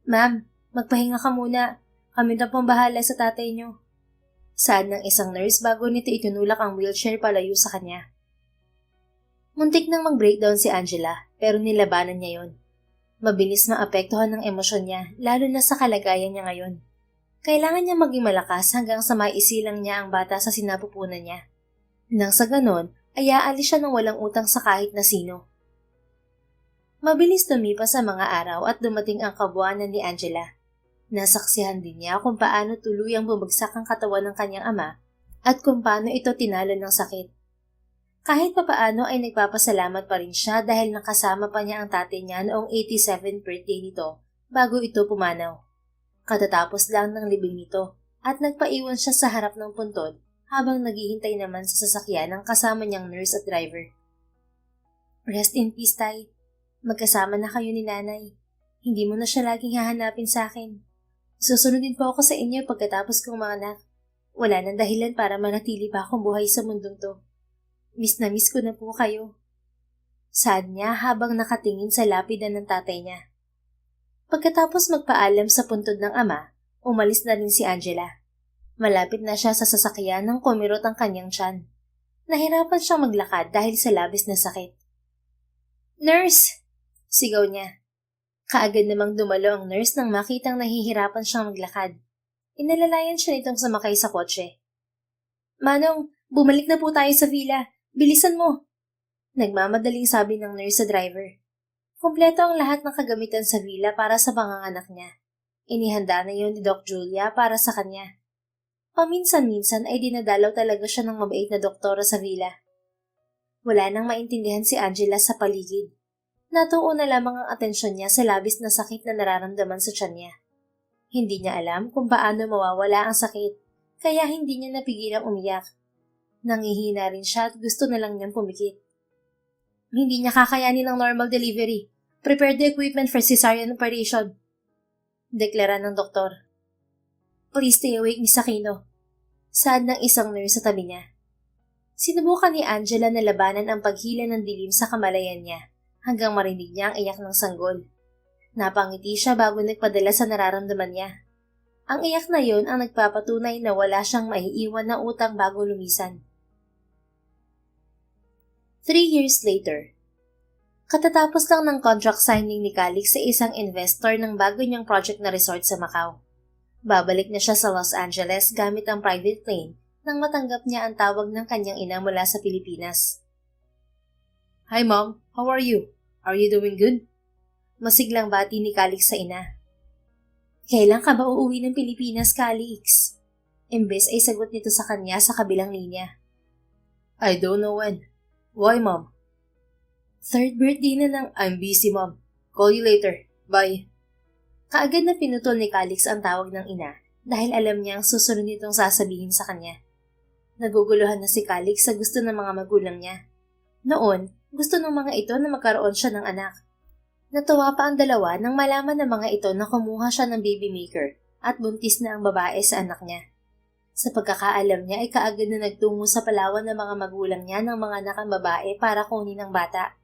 Ma'am, magpahinga ka muna. Kami na pong bahala sa tatay niyo. Saad ng isang nurse bago nito itinulak ang wheelchair palayo sa kanya. Muntik nang mag-breakdown si Angela pero nilabanan niya yon. Mabilis maapektuhan ng emosyon niya lalo na sa kalagayan niya ngayon. Kailangan niya maging malakas hanggang sa maisilang niya ang bata sa sinapupunan niya. Nang sa ganon, ay aalis siya ng walang utang sa kahit na sino. Mabilis lumipas sa mga araw at dumating ang kabuuanan ni Angela. Nasaksihan din niya kung paano tuluyang bumagsak ang katawan ng kanyang ama at kung paano ito tinalo ng sakit. Kahit papaano ay nagpapasalamat pa rin siya dahil nakasama pa niya ang tatay niya noong 87th birthday nito bago ito pumanaw. Katatapos lang ng libing nito at nagpaiwan siya sa harap ng puntod habang naghihintay naman sa sasakyan ng kasama niyang nurse at driver. Rest in peace, tay. Magkasama na kayo ni nanay. Hindi mo na siya laging hahanapin sa akin. Susunodin po ako sa inyo pagkatapos kong mga anak. Wala nang dahilan para manatili pa akong buhay sa mundong to. Miss na miss ko na po kayo. Saad niya habang nakatingin sa lapidan ng tatay niya. Pagkatapos magpaalam sa puntod ng ama, umalis na rin si Angela. Malapit na siya sa sasakyan nang kumirot ang kanyang tiyan. Nahirapan siyang maglakad dahil sa labis na sakit. Nurse! Sigaw niya. Kaagad namang dumalo ang nurse nang makitang nahihirapan siyang maglakad. Inalalayan siya nitong sumakay sa kotse. Manong, bumalik na po tayo sa villa. Bilisan mo! Nagmamadaling sabi ng nurse sa driver. Kompleto ang lahat ng kagamitan sa villa para sa panganganak niya. Inihanda na yun ni Doc Julia para sa kanya. Paminsan-minsan ay dinadalaw talaga siya ng mabait na doktora sa villa. Wala nang maintindihan si Angela sa paligid. Natuon na lamang ang atensyon niya sa labis na sakit na nararamdaman sa tiyan niya. Hindi niya alam kung paano mawawala ang sakit, kaya hindi niya napigilang umiyak. Nangihina rin siya at gusto na lang niyang pumikit. Hindi niya kakayanin ng normal delivery. Prepare the equipment for cesarean operation. Deklara ng doktor. Please stay awake, Miss Aquino. Sad ng isang nurse sa tabi niya. Sinubukan ni Angela na labanan ang paghila ng dilim sa kamalayan niya hanggang marinig niya ang iyak ng sanggol. Napangiti siya bago nagpadala sa nararamdaman niya. Ang iyak na yon ang nagpapatunay na wala siyang maiiwan na utang bago lumisan. 3 years later. Katatapos lang ng contract signing ni Calix sa isang investor ng bago niyang project na resort sa Macau. Babalik na siya sa Los Angeles gamit ang private plane nang matanggap niya ang tawag ng kanyang ina mula sa Pilipinas. Hi Mom, how are you? Are you doing good? Masiglang bati ni Calix sa ina. Kailan ka ba uuwi ng Pilipinas, Calix? Imbes ay sagot nito sa kanya sa kabilang linya. I don't know when. Why, Mom? Third birthday na ng I'm busy, Mom. Call you later. Bye. Kaagad na pinutol ni Calix ang tawag ng ina dahil alam niya ang susunod nitong sasabihin sa kanya. Naguguluhan na si Calix sa gusto ng mga magulang niya. Noon, gusto ng mga ito na magkaroon siya ng anak. Natuwa pa ang dalawa nang malaman ng mga ito na kumuha siya ng baby maker at buntis na ang babae sa anak niya. Sa pagkakaalam niya ay kaagad na nagtungo sa Palawan ng mga magulang niya ng mga anak ang babae para kunin ang bata.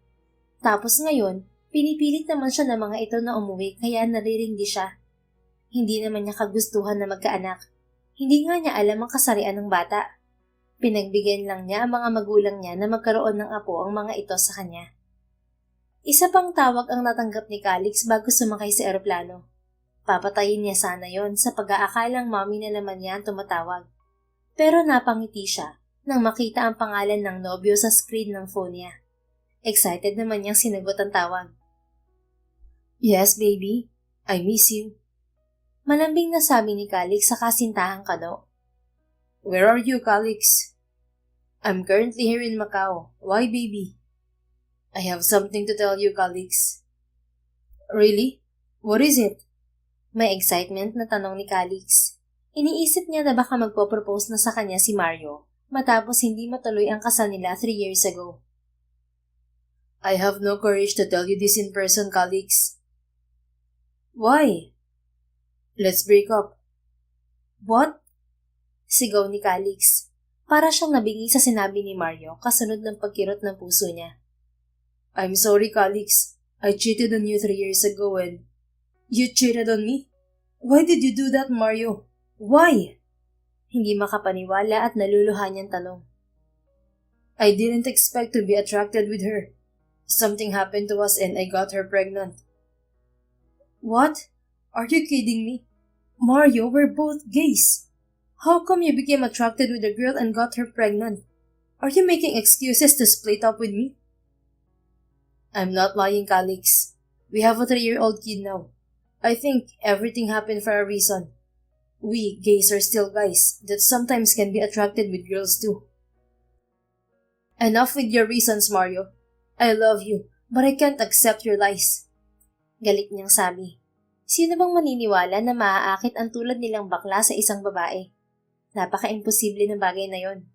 Tapos ngayon, pinipilit naman siya ng mga ito na umuwi kaya naririndi siya. Hindi naman niya kagustuhan na magkaanak. Hindi nga niya alam ang kasarian ng bata. Pinagbigyan lang niya ang mga magulang niya na magkaroon ng apo ang mga ito sa kanya. Isa pang tawag ang natanggap ni Calix bago sumakay sa eroplano. Papatayin niya sana yon sa pag-aakalang mommy na naman niya ang tumatawag. Pero napangiti siya nang makita ang pangalan ng nobyo sa screen ng phone niya. Excited naman niyang sinagot ang tawag. Yes, baby. I miss you. Malambing na sabi ni Calix sa kasintahang kano. Where are you, Calix? I'm currently here in Macau. Why, baby? I have something to tell you, Calix. Really? What is it? May excitement na tanong ni Calix. Iniisip niya na baka magpo-propose na sa kanya si Mario matapos hindi matuloy ang kasal nila 3 years ago. I have no courage to tell you this in person, Calix. Why? Let's break up. What? Sigaw ni Calix. Para siyang nabingi sa sinabi ni Mario kasunod ng pagkirot ng puso niya. I'm sorry, Calix. I cheated on you 3 years ago and... You cheated on me? Why did you do that, Mario? Why? Hindi makapaniwala at naluluhan niyang tanong. I didn't expect to be attracted with her. Something happened to us and I got her pregnant. What? Are you kidding me? Mario, we're both gays. How come you became attracted with a girl and got her pregnant? Are you making excuses to split up with me? I'm not lying, Calix. We have a 3-year-old kid now. I think everything happened for a reason. We, gays, are still guys that sometimes can be attracted with girls too. Enough with your reasons, Mario. I love you, but I can't accept your lies. Galit niyang sabi. Sino bang maniniwala na maaakit ang tulad nilang bakla sa isang babae? Napaka-imposible ng bagay na yon.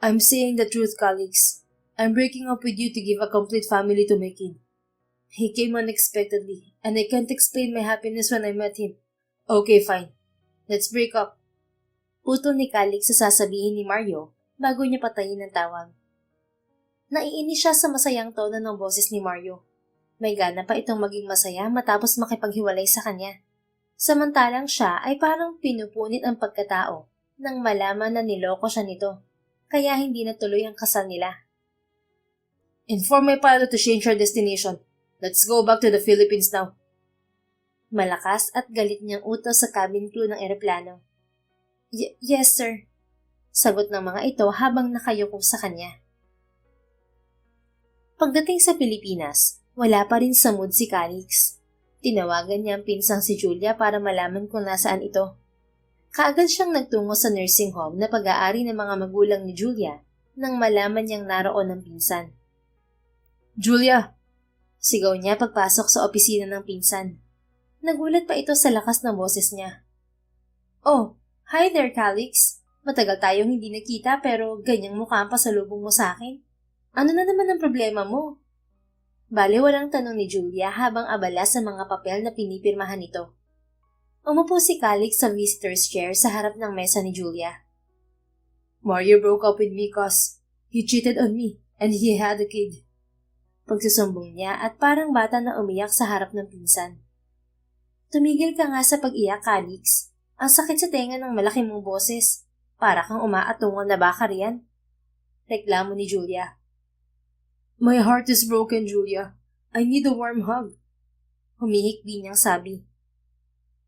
I'm saying the truth, Calix. I'm breaking up with you to give a complete family to my kid. He came unexpectedly, and I can't explain my happiness when I met him. Okay, fine. Let's break up. Putol ni Calix sa sasabihin ni Mario bago niya patayin ang tawag. Naiinis siya sa masayang tono ng boses ni Mario. May gana pa itong maging masaya matapos makipaghiwalay sa kanya. Samantalang siya ay parang pinupunit ang pagkatao nang malaman na niloko siya nito, kaya hindi natuloy ang kasal nila. Inform my pilot to change our destination. Let's go back to the Philippines now. Malakas at galit niyang utos sa cabin crew ng eroplano. Yes, sir. Sagot ng mga ito habang nakayuko sa kanya. Pagdating sa Pilipinas, wala pa rin sa mood si Calix. Tinawagan niya ang pinsang si Julia para malaman kung nasaan ito. Kaagad siyang nagtungo sa nursing home na pag-aari ng mga magulang ni Julia nang malaman niyang naroon ang pinsan. Julia! Sigaw niya pagpasok sa opisina ng pinsan. Nagulat pa ito sa lakas ng boses niya. Oh, hi there, Calix. Matagal tayong hindi nakita pero ganyang mukha ang pasalubong mo sa akin. Ano na naman ang problema mo? Bale walang tanong ni Julia habang abala sa mga papel na pinipirmahan nito. Umupo si Calix sa visitor's chair sa harap ng mesa ni Julia. Mario broke up with me cause he cheated on me and he had a kid. Pagsusumbong niya at parang bata na umiyak sa harap ng pinsan. Tumigil ka nga sa pag-iyak, Calix. Ang sakit sa tenga ng malaki mong boses. Para kang umaatungon na baka riyan. Reklamo ni Julia. My heart is broken, Julia. I need a warm hug. Humihikbi niyang sabi.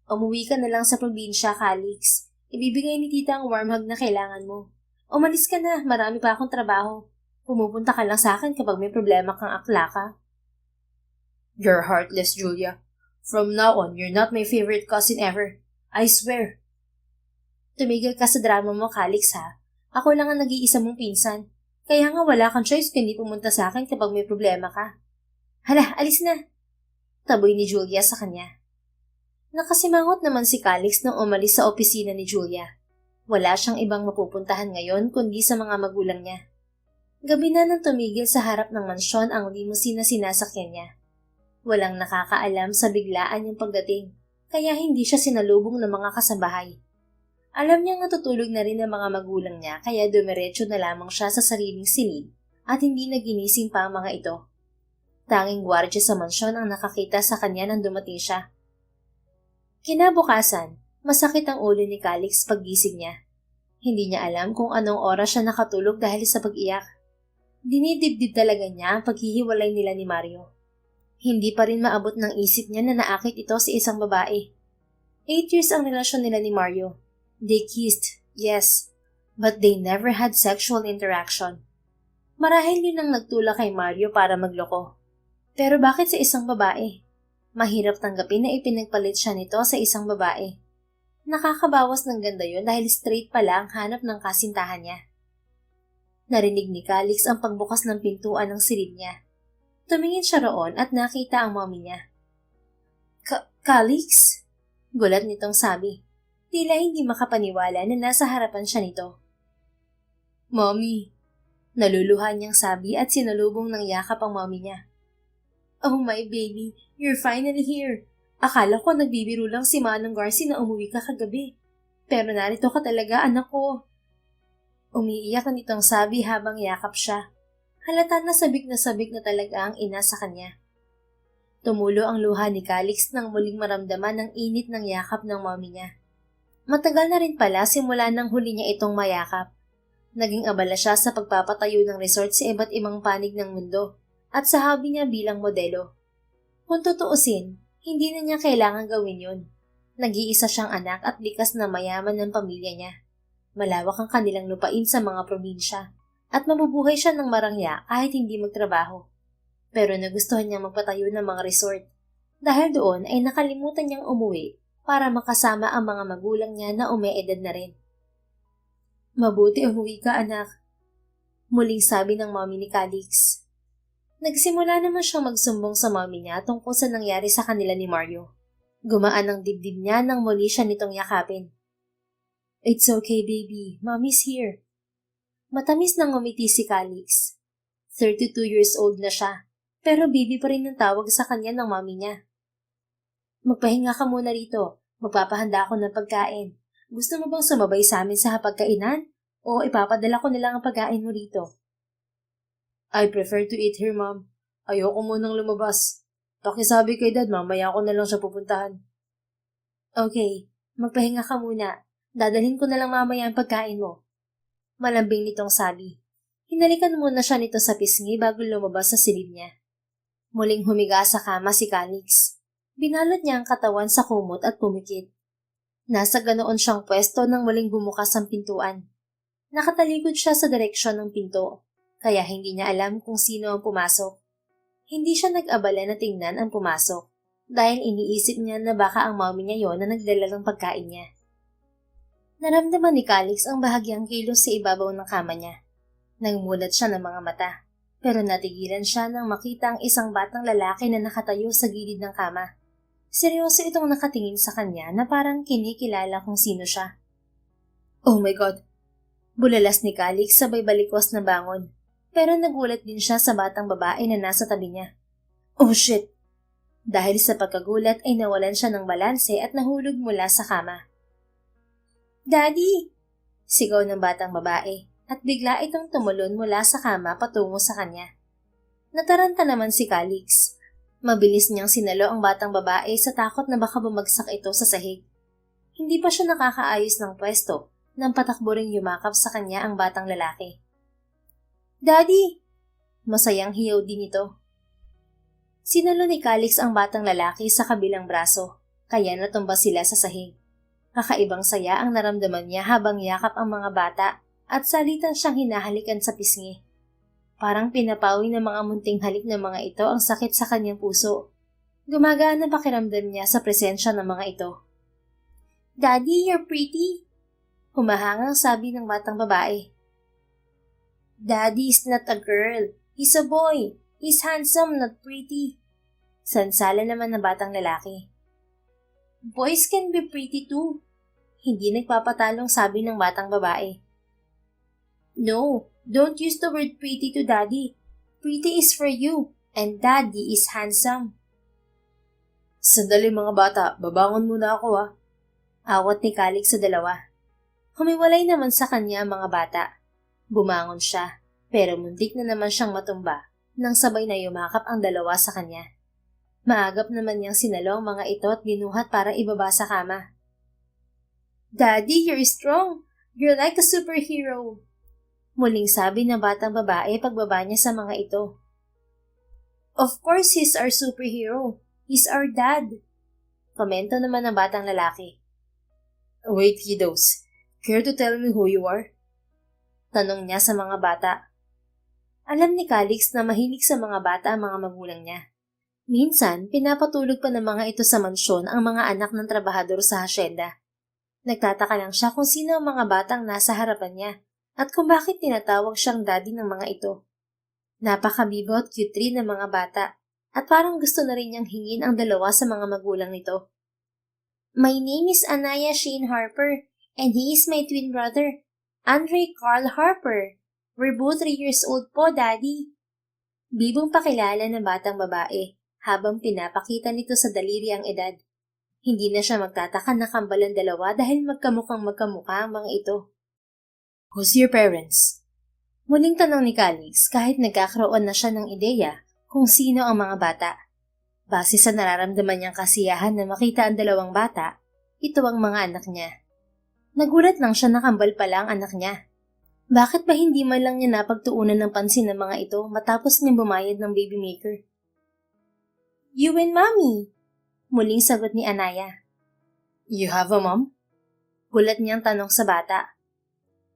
Umuwi ka na lang sa probinsya, Calix. Ibibigay ni tita ang warm hug na kailangan mo. Umalis ka na, marami pa akong trabaho. Pumupunta ka lang sa akin kapag may problema kang akla ka. You're heartless, Julia. From now on, you're not my favorite cousin ever. I swear. Tumigil ka sa drama mo, Calix, ha? Ako lang ang nag-iisa mong pinsan. Kaya nga wala kang choice kundi pumunta sa akin kapag may problema ka. Hala, alis na! Taboy ni Julia sa kanya. Nakasimangot naman si Calix nang umalis sa opisina ni Julia. Wala siyang ibang mapupuntahan ngayon kundi sa mga magulang niya. Gabi na nang tumigil sa harap ng mansyon ang limousine na sinasakyan niya. Walang nakakaalam sa biglaan yung pagdating, kaya hindi siya sinalubong ng mga kasambahay. Alam niyang natutulog na rin ang mga magulang niya kaya dumiretso na lamang siya sa sariling silid at hindi naginising pa ang mga ito. Tanging gwardya sa mansyon ang nakakita sa kanya nang dumating siya. Kinabukasan, masakit ang ulo ni Calix paggising niya. Hindi niya alam kung anong oras siya nakatulog dahil sa pag-iyak. Dinidibdib talaga niya ang paghihiwalay nila ni Mario. Hindi pa rin maabot ng isip niya na naakit ito sa isang babae. 8 years ang relasyon nila ni Mario. They kissed, yes, but they never had sexual interaction. Marahil yun ang nagtulak kay Mario para magloko. Pero bakit sa isang babae? Mahirap tanggapin na ipinagpalit siya nito sa isang babae. Nakakabawas ng ganda yun dahil straight pala ang hanap ng kasintahan niya. Narinig ni Calix ang pagbukas ng pintuan ng silid niya. Tumingin siya roon at nakita ang mommy niya. Calix? Gulat nitong sabi. Tila hindi makapaniwala na nasa harapan siya nito. Mommy. Naluluhan niyang sabi at sinalubong ng yakap ang mommy niya. Oh my baby, you're finally here. Akala ko nagbibiro lang si Manong Garci na umuwi ka kagabi. Pero narito ka talaga, anak ko. Umiiyak na nitong sabi habang yakap siya. Halata na sabik na talaga ang ina sa kanya. Tumulo ang luha ni Calix nang muling maramdaman ang init ng yakap ng mommy niya. Matagal na rin pala simula nang huli niya itong mayakap. Naging abala siya sa pagpapatayo ng resort sa iba't ibang panig ng mundo at sa hobby niya bilang modelo. Kung tutuusin, hindi na niya kailangan gawin yun. Nag-iisa siyang anak at likas na mayaman ng pamilya niya. Malawak ang kanilang lupain sa mga probinsya at mabubuhay siya ng marangya kahit hindi magtrabaho. Pero nagustuhan niyang magpatayo ng mga resort. Dahil doon ay nakalimutan niyang umuwi para makasama ang mga magulang niya na umeedad na rin. Mabuti umuwi ka, anak. Muling sabi ng mommy ni Calix. Nagsimula naman siyang magsumbong sa mommy niya tungkol sa nangyari sa kanila ni Mario. Gumaan ang dibdib niya nang muli siya nitong yakapin. It's okay, baby. Mommy's here. Matamis nang ngumiti si Calix. 32 years old na siya, pero baby pa rin ang tawag sa kanya ng mommy niya. Magpahinga ka muna rito. Magpapahanda ako ng pagkain. Gusto mo bang sumabay sa amin sa hapagkainan? O ipapadala ko nilang ang pagkain mo rito? I prefer to eat here, Mom. Ayoko munang lumabas. Pakisabi kay Dad, mamaya ko na lang siya pupuntahan. Okay, magpahinga ka muna. Dadalhin ko na lang mamaya ang pagkain mo. Malambing nitong sabi. Hinalikan muna siya nito sa pisngi bago lumabas sa silid niya. Muling humiga sa kama si Calix. Binalot niya ang katawan sa kumot at pumikit. Nasa ganoon siyang pwesto nang muling bumukas ang pintuan. Nakatalikod siya sa direksyon ng pinto, kaya hindi niya alam kung sino ang pumasok. Hindi siya nag-abala na tingnan ang pumasok, dahil iniisip niya na baka ang mommy niya yon na nagdala ng pagkain niya. Naramdaman ni Calix ang bahagyang kilos sa ibabaw ng kama niya. Nagmulat siya ng mga mata, Pero natigilan siya nang makita ang isang batang lalaki na nakatayo sa gilid ng kama. Seryoso itong nakatingin sa kanya na parang kinikilala kung sino siya. Oh my God! Bulalas ni Calix sabay balikos na bangon. Pero nagulat din siya sa batang babae na nasa tabi niya. Oh shit! Dahil sa pagkagulat ay nawalan siya ng balanse at nahulog mula sa kama. Daddy! Sigaw ng batang babae at bigla itong tumulon mula sa kama patungo sa kanya. Nataranta naman si Calix. Mabilis niyang sinalo ang batang babae sa takot na baka bumagsak ito sa sahig. Hindi pa siya nakakaayos ng pwesto nang patakbo ring yumakap sa kanya ang batang lalaki. Daddy! Masayang hiyaw din ito. Sinalo ni Calix ang batang lalaki sa kabilang braso, kaya natumba sila sa sahig. Kakaibang saya ang naramdaman niya habang yakap ang mga bata at salitan siyang hinahalikan sa pisngi. Parang pinapawi ng mga munting halik ng mga ito ang sakit sa kanyang puso. Gumagaan ang pakiramdam niya sa presensya ng mga ito. Daddy, you're pretty! Humahangang sabi ng batang babae. Daddy is not a girl. He's a boy. He's handsome, not pretty. Sansala naman ng batang lalaki. Boys can be pretty too. Hindi nagpapatalong sabi ng batang babae. No, don't use the word pretty to Daddy. Pretty is for you, and Daddy is handsome. Sandali mga bata, babangon muna ako ha. Awat ni Calix sa dalawa. Humiwalay naman sa kanya ang mga bata. Bumangon siya, pero muntik na naman siyang matumba nang sabay na yumakap ang dalawa sa kanya. Maagap naman niyang sinalo ang mga ito at binuhat para ibaba sa kama. Daddy, you're strong. You're like a superhero. Muling sabi ng batang babae pagbaba niya sa mga ito. Of course he's our superhero. He's our dad. Komento naman ng batang lalaki. Wait, kiddos. Care to tell me who you are? Tanong niya sa mga bata. Alam ni Calix na mahilig sa mga bata ang mga magulang niya. Minsan, pinapatulog pa ng mga ito sa mansyon ang mga anak ng trabahador sa hasyenda. Nagtataka lang siya kung sino ang mga batang nasa harapan niya at kung bakit tinatawag siyang daddy ng mga ito. Napakabibo at cute rin ng mga bata at parang gusto na rin niyang hingin ang dalawa sa mga magulang nito. My name is Anaya Shane Harper and he is my twin brother, Andre Carl Harper. We're both 3 years old po, Daddy. Bibong pakilala ng batang babae habang pinapakita nito sa daliri ang edad. Hindi na siya magtataka na kambal ang dalawa dahil magkamukha ang mga ito. Who's your parents? Muling tanong ni Calix kahit nagkakaroon na siya ng ideya kung sino ang mga bata. Base sa nararamdaman niyang kasiyahan na makita ang dalawang bata, ito ang mga anak niya. Nagulat lang siya na kambal pala ang anak niya. Bakit ba hindi man lang niya napagtuunan ng pansin ng mga ito matapos niyang bumayad ng baby maker? You and Mommy! Muling sagot ni Anaya. You have a mom? Gulat niyang tanong sa bata.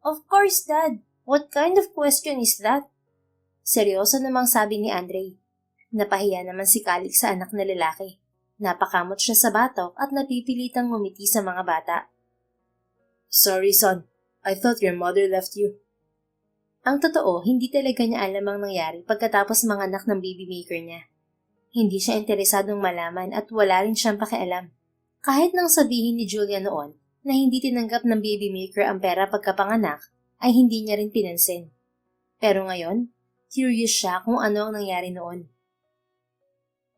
Of course, Dad. What kind of question is that? Seryoso namang sabi ni Andre. Napahiya naman si Calix sa anak na lalaki. Napakamot siya sa batok at napipilitang ngumiti sa mga bata. Sorry, son. I thought your mother left you. Ang totoo, hindi talaga niya alam ang nangyari pagkatapos manganak ng baby maker niya. Hindi siya interesadong malaman at wala rin siyang pakialam. Kahit nang sabihin ni Julia noon na hindi tinanggap ng baby maker ang pera pagkapanganak, ay hindi niya rin pinansin. Pero ngayon, curious siya kung ano ang nangyari noon.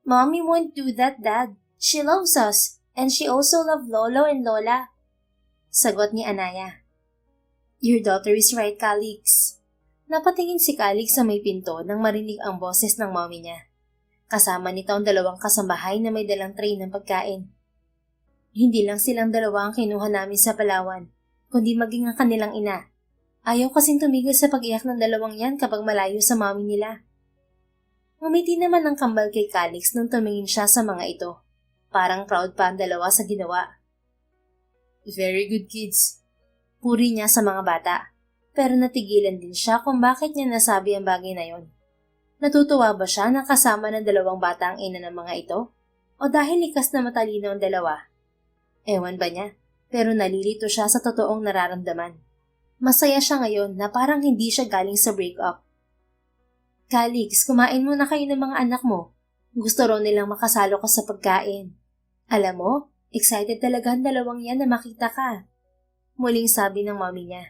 Mommy won't do that, Dad. She loves us, and she also loves Lolo and Lola. Sagot ni Anaya. Your daughter is right, Calix. Napatingin si Calix sa may pinto nang marinig ang boses ng mommy niya. Kasama nito ang dalawang kasambahay na may dalang tray ng pagkain. Hindi lang silang dalawa ang kinuha namin sa Palawan, kundi maging ang kanilang ina. Ayaw kasing tumigil sa pag-iyak ng dalawang yan kapag malayo sa mommy nila. Ngumiti naman ang kambal kay Calix nang tumingin siya sa mga ito. Parang proud pa ang dalawa sa ginawa. Very good kids. Puri niya sa mga bata, pero natigilan din siya kung bakit niya nasabi ang bagay na yon. Natutuwa ba siya na kasama ng dalawang bata ang ina ng mga ito? O dahil likas na matalino ang dalawa? Ewan ba niya, pero nalilito siya sa totoong nararamdaman. Masaya siya ngayon na parang hindi siya galing sa breakup. Calix, kumain muna kayo ng mga anak mo. Gusto raw nilang makasalo ka sa pagkain. Alam mo, excited talaga ang dalawang yan na makita ka. Muling sabi ng mami niya.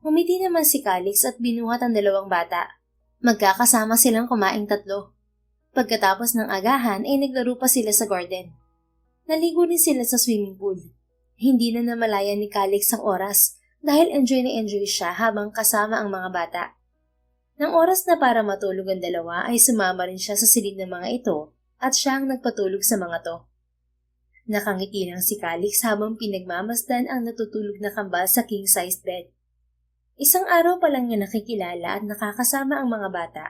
Ngumiti naman si Calix at binuhat ang dalawang bata. Magkakasama silang kumaing tatlo. Pagkatapos ng agahan ay naglaro pa sila sa garden. Naligo rin sila sa swimming pool. Hindi na namalayan ni Calix ang oras dahil enjoy na enjoy siya habang kasama ang mga bata. Nang oras na para matulog ang dalawa ay sumama rin siya sa silid ng mga ito at siya ang nagpatulog sa mga to. Nakangiti lang si Calix habang pinagmamasdan ang natutulog na kambal sa king-sized bed. Isang araw pa lang niya nakikilala at nakakasama ang mga bata,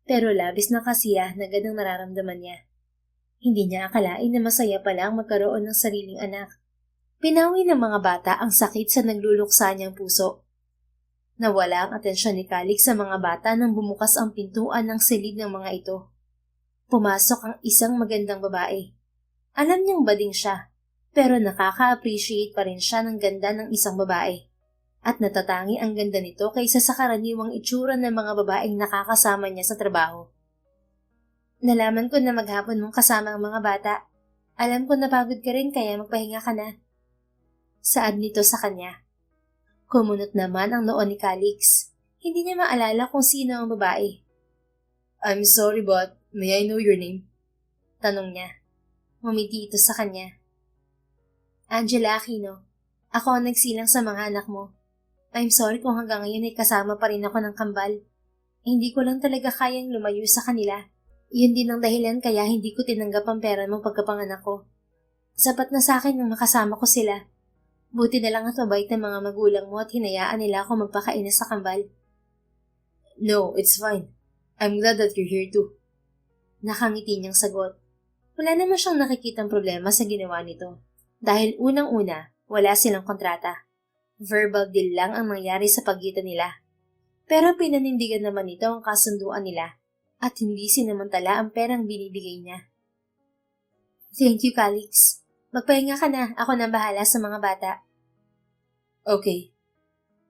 pero labis na kasiya na ganang nararamdaman niya. Hindi niya akalain na masaya pala ang magkaroon ng sariling anak. Pinawi ng mga bata ang sakit sa nagluluksa niyang puso. Nawala ang atensyon ni Calix sa mga bata nang bumukas ang pintuan ng silid ng mga ito. Pumasok ang isang magandang babae. Alam niyang bading siya, pero nakaka-appreciate pa rin siya ng ganda ng isang babae. At natatangi ang ganda nito kaysa sa karaniwang itsura ng mga babaeng nakakasama niya sa trabaho. Nalaman ko na maghapon mong kasama ang mga bata. Alam ko napagod ka rin kaya magpahinga ka na. Saad nito sa kanya. Kumunot naman ang noo ni Calix. Hindi niya maalala kung sino ang babae. I'm sorry but may I know your name? Tanong niya. Ngumiti ito sa kanya. Angela Aquino. Ako ang nagsilang sa mga anak mo. I'm sorry kung hanggang ngayon ay kasama pa rin ako ng kambal. Hindi ko lang talaga kayang lumayo sa kanila. Yun din ang dahilan kaya hindi ko tinanggap ang pera mong pagkapanganak ko. Sapat na sa akin nang makasama ko sila. Buti na lang at mabait ng mga magulang mo at hinayaan nila ako magpakainas sa kambal. No, it's fine. I'm glad that you're here too. Nakangiti niyang sagot. Wala naman siyang nakikitang problema sa ginawa nito. Dahil unang-una, wala silang kontrata. Verbal deal lang ang nangyari sa pagitan nila. Pero pinanindigan naman nito ang kasunduan nila at hindi sinamantala ang perang binibigay niya. Thank you, Calix. Magpahinga ka na, ako nang bahala sa mga bata. Okay.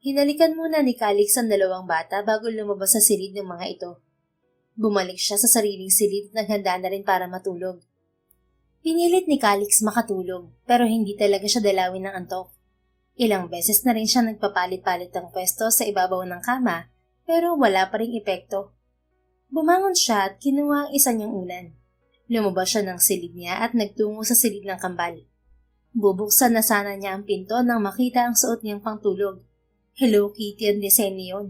Hinalikan muna ni Calix ang dalawang bata bago lumabas sa silid ng mga ito. Bumalik siya sa sariling silid at naghanda na rin para matulog. Pinilit ni Calix makatulog pero hindi talaga siya dalawin ng antok. Ilang beses na rin siya nagpapalit-palit ng pwesto sa ibabaw ng kama pero wala pa ring epekto. Bumangon siya at kinuha ang isa niyang unan. Lumabas siya ng silid niya at nagtungo sa silid ng kambal. Bubuksan na sana niya ang pinto nang makita ang suot niyang pangtulog. Hello Kitty ang disenyo yun.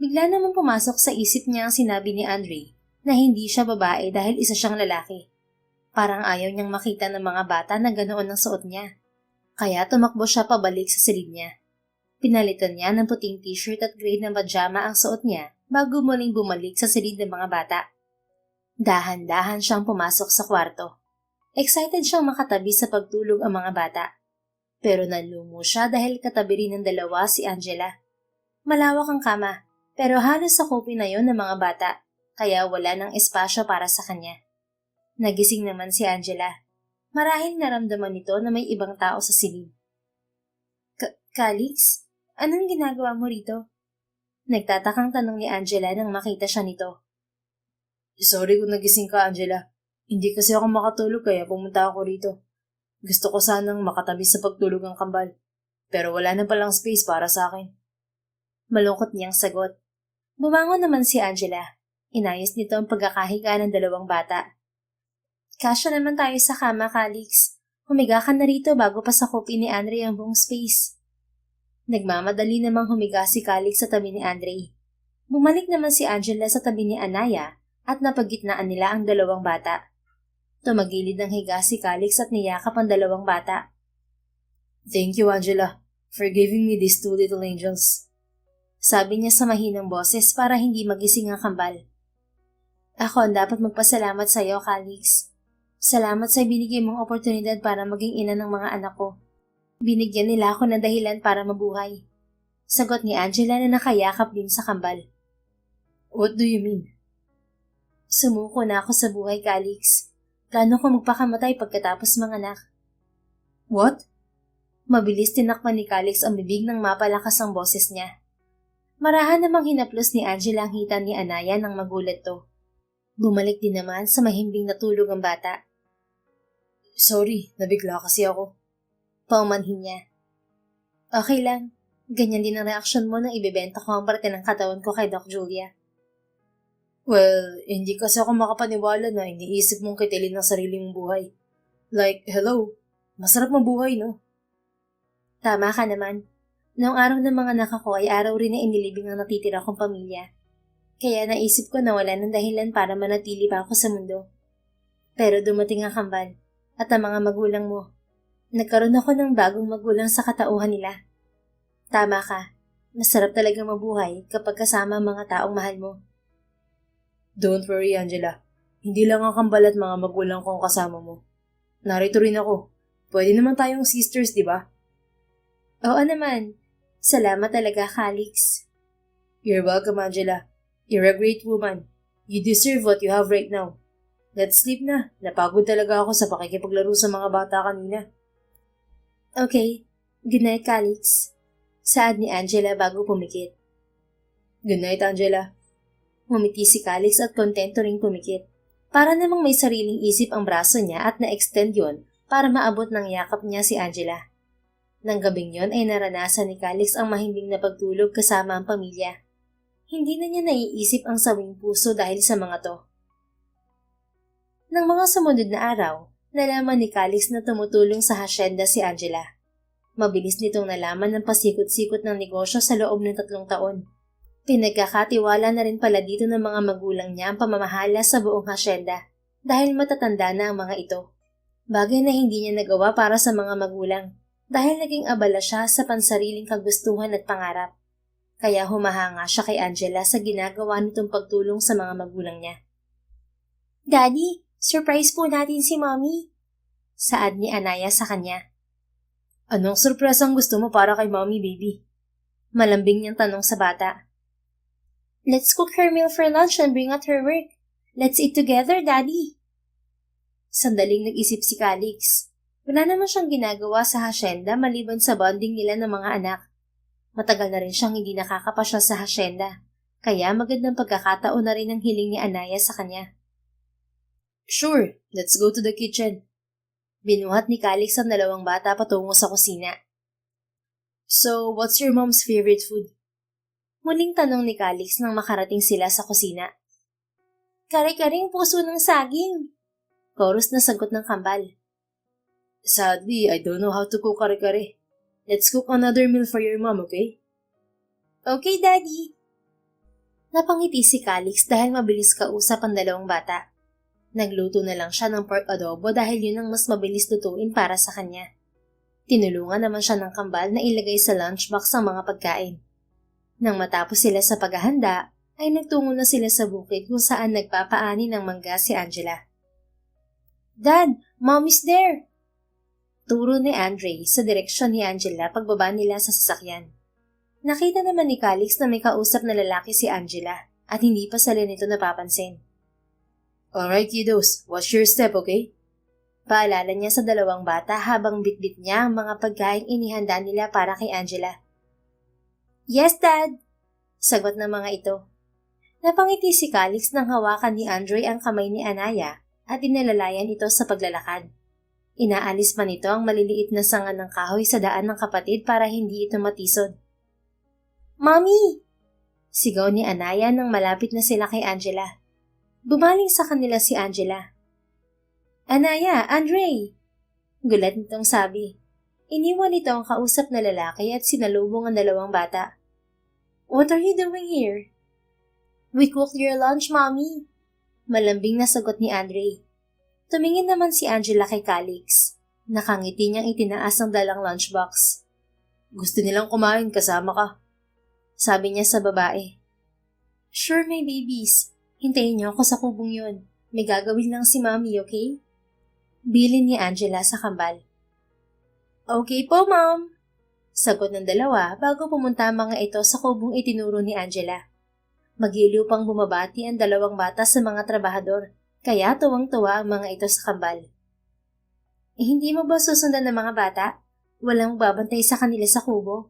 Bigla naman pumasok sa isip niya ang sinabi ni Andre na hindi siya babae dahil isa siyang lalaki. Parang ayaw niyang makita ng mga bata na ganoon ang suot niya. Kaya tumakbo siya pabalik sa silid niya. Pinalitan niya ng puting t-shirt at gray na pajama ang suot niya bago muling bumalik sa silid ng mga bata. Dahan-dahan siyang pumasok sa kwarto. Excited siyang makatabi sa pagtulog ang mga bata. Pero nalumo siya dahil katabi rin ng dalawa si Angela. Malawak ang kama, pero halos sa kopi na yon ng mga bata, kaya wala ng espasyo para sa kanya. Nagising naman si Angela. Marahil naramdaman nito na may ibang tao sa silid. Calix, anong ginagawa mo rito? Nagtatakang tanong ni Angela nang makita siya nito. Sorry kung nagising ka, Angela. Hindi kasi ako makatulog kaya pumunta ako rito. Gusto ko sanang makatabi sa pagtulog ng kambal. Pero wala na palang space para sa akin. Malungkot niyang sagot. Bumangon naman si Angela. Inayos nito ang pagkakahiga ng dalawang bata. Kasya naman tayo sa kama, Calix. Humiga ka na rito bago pa sakupi ni Andre ang buong space. Nagmamadali namang humiga si Calix sa tabi ni Andre. Bumalik naman si Angela sa tabi ni Anaya at napagitnaan nila ang dalawang bata. Tumagilid ng higa si Calix at niyakap ang dalawang bata. Thank you, Angela, for giving me these two little angels. Sabi niya sa mahinang boses para hindi magising ang kambal. Ako ang dapat magpasalamat sa iyo, Calix. Salamat sa binigay mong oportunidad para maging ina ng mga anak ko. Binigyan nila ako ng dahilan para mabuhay. Sagot ni Angela na nakayakap din sa kambal. What do you mean? Sumuko na ako sa buhay, Calix. Plano ko magpakamatay pagkatapos manganak. What? Mabilis tinakpan ni Calix ang bibig nang mapalakas ang boses niya. Marahan namang hinaplos ni Angela ang hita ni Anaya nang magulat to. Bumalik din naman sa mahimbing natulog ang bata. Sorry, nabigla kasi ako. Paumanhin niya. Okay lang. Ganyan din ang reaksyon mo nang ibebenta ko ang parte ng katawan ko kay Doc Julia. Well, hindi kasi ako makapaniwala na iniisip mong kitilin ng sarili mong buhay. Like, hello, masarap mabuhay, no? Tama ka naman. Noong araw ng mga anak ko ay araw rin na inilibing ang natitira kong pamilya. Kaya naisip ko na wala ng dahilan para manatili pa ako sa mundo. Pero dumating ang kambal at ang mga magulang mo. Nagkaroon ako ng bagong magulang sa katauhan nila. Tama ka. Masarap talaga mabuhay kapag kasama ang mga taong mahal mo. Don't worry, Angela. Hindi lang ang kambal at mga magulang kong kasama mo. Narito rin ako. Pwede naman tayong sisters, di ba? Oo naman. Salamat talaga, Calix. You're welcome, Angela. You're a great woman. You deserve what you have right now. Let's sleep na. Napagod talaga ako sa pakikipaglaro sa mga bata kanina. Okay. Good night, Calix. Saad ni Angela bago pumikit. Good night, Angela. Ngumiti si Calix at kontento ring pumikit. Para namang may sariling isip ang braso niya at na-extend yon para maabot ng yakap niya si Angela. Nang gabing yon ay naranasan ni Calix ang mahimbing na pagtulog kasama ang pamilya. Hindi na niya naiisip ang sawing puso dahil sa mga to. Nang mga sumunod na araw, nalaman ni Calix na tumutulong sa hasyenda si Angela. Mabilis nitong nalaman ng pasikot-sikot ng negosyo sa loob ng 3 taon. Pinagkakatiwala na rin pala dito ng mga magulang niya ang pamamahala sa buong hasyenda dahil matatanda na ang mga ito. Bagay na hindi niya nagawa para sa mga magulang dahil naging abala siya sa pansariling kagustuhan at pangarap. Kaya humahanga siya kay Angela sa ginagawa nitong pagtulong sa mga magulang niya. Daddy, surprise po natin si Mommy. Saad ni Anaya sa kanya. Anong surpresang gusto mo para kay Mommy, baby? Malambing niyang tanong sa bata. Let's cook her meal for lunch and bring at her work. Let's eat together, Daddy. Sandaling nag-isip si Calix. Wala naman siyang ginagawa sa hasyenda maliban sa bonding nila ng mga anak. Matagal na rin siyang hindi nakakapasyal sa hasyenda, kaya magandang pagkakataon na rin ang hiling ni Anaya sa kanya. Sure, let's go to the kitchen. Binuhat ni Calix ang 2 bata patungo sa kusina. So, what's your mom's favorite food? Muling tanong ni Calix nang makarating sila sa kusina. Kare-karing puso ng saging. Chorus na sagot ng kambal. Sadly, I don't know how to cook kare-kare. Let's cook another meal for your mom, okay? Okay, Daddy. Napangiti si Calix dahil mabilis kausap ang 2 bata. Nagluto na lang siya ng pork adobo dahil yun ang mas mabilis lutuin para sa kanya. Tinulungan naman siya ng kambal na ilagay sa lunchbox ang mga pagkain. Nang matapos sila sa paghahanda, ay nagtungo na sila sa bukid kung saan nagpapaani ng mangga si Angela. Dad, Mom is there! Turo ni Andre sa direksyon ni Angela pagbaba nila sa sasakyan. Nakita naman ni Calix na may kausap na lalaki si Angela at hindi pa sila nito napapansin. Alright kiddos, watch your step, okay? Paalala niya sa 2 bata habang bitbit niya ang mga pagkain inihanda nila para kay Angela. Yes, Dad! Sagot ng mga ito. Napangiti si Calix nang hawakan ni Andre ang kamay ni Anaya at inalalayan ito sa paglalakad. Inaalis pa nito ang maliliit na sanga ng kahoy sa daan ng kapatid para hindi ito matisod. Mommy! Sigaw ni Anaya nang malapit na sila kay Angela. Bumaling sa kanila si Angela. Anaya, Andre! Gulat nitong sabi. Iniwan nito ang kausap na lalaki at sinalubong ang 2 bata. What are you doing here? We cooked your lunch, Mommy. Malambing na sagot ni Andre. Tumingin naman si Angela kay Calix. Nakangiti niyang itinaas ang dalang lunchbox. Gusto nilang kumain kasama ka. Sabi niya sa babae. Sure, my babies. Hintayin niyo ako sa kubong yun. May gagawin lang si Mommy, okay? Bilin ni Angela sa kambal. Okay po, Mom. Sagot ng 2 bago pumunta ang mga ito sa kubong itinuro ni Angela. Magiliw pang bumabati ang 2 bata sa mga trabahador, kaya tuwang-tuwa ang mga ito sa kambal. Hindi mo ba susundan ng mga bata? Walang babantay sa kanila sa kubo?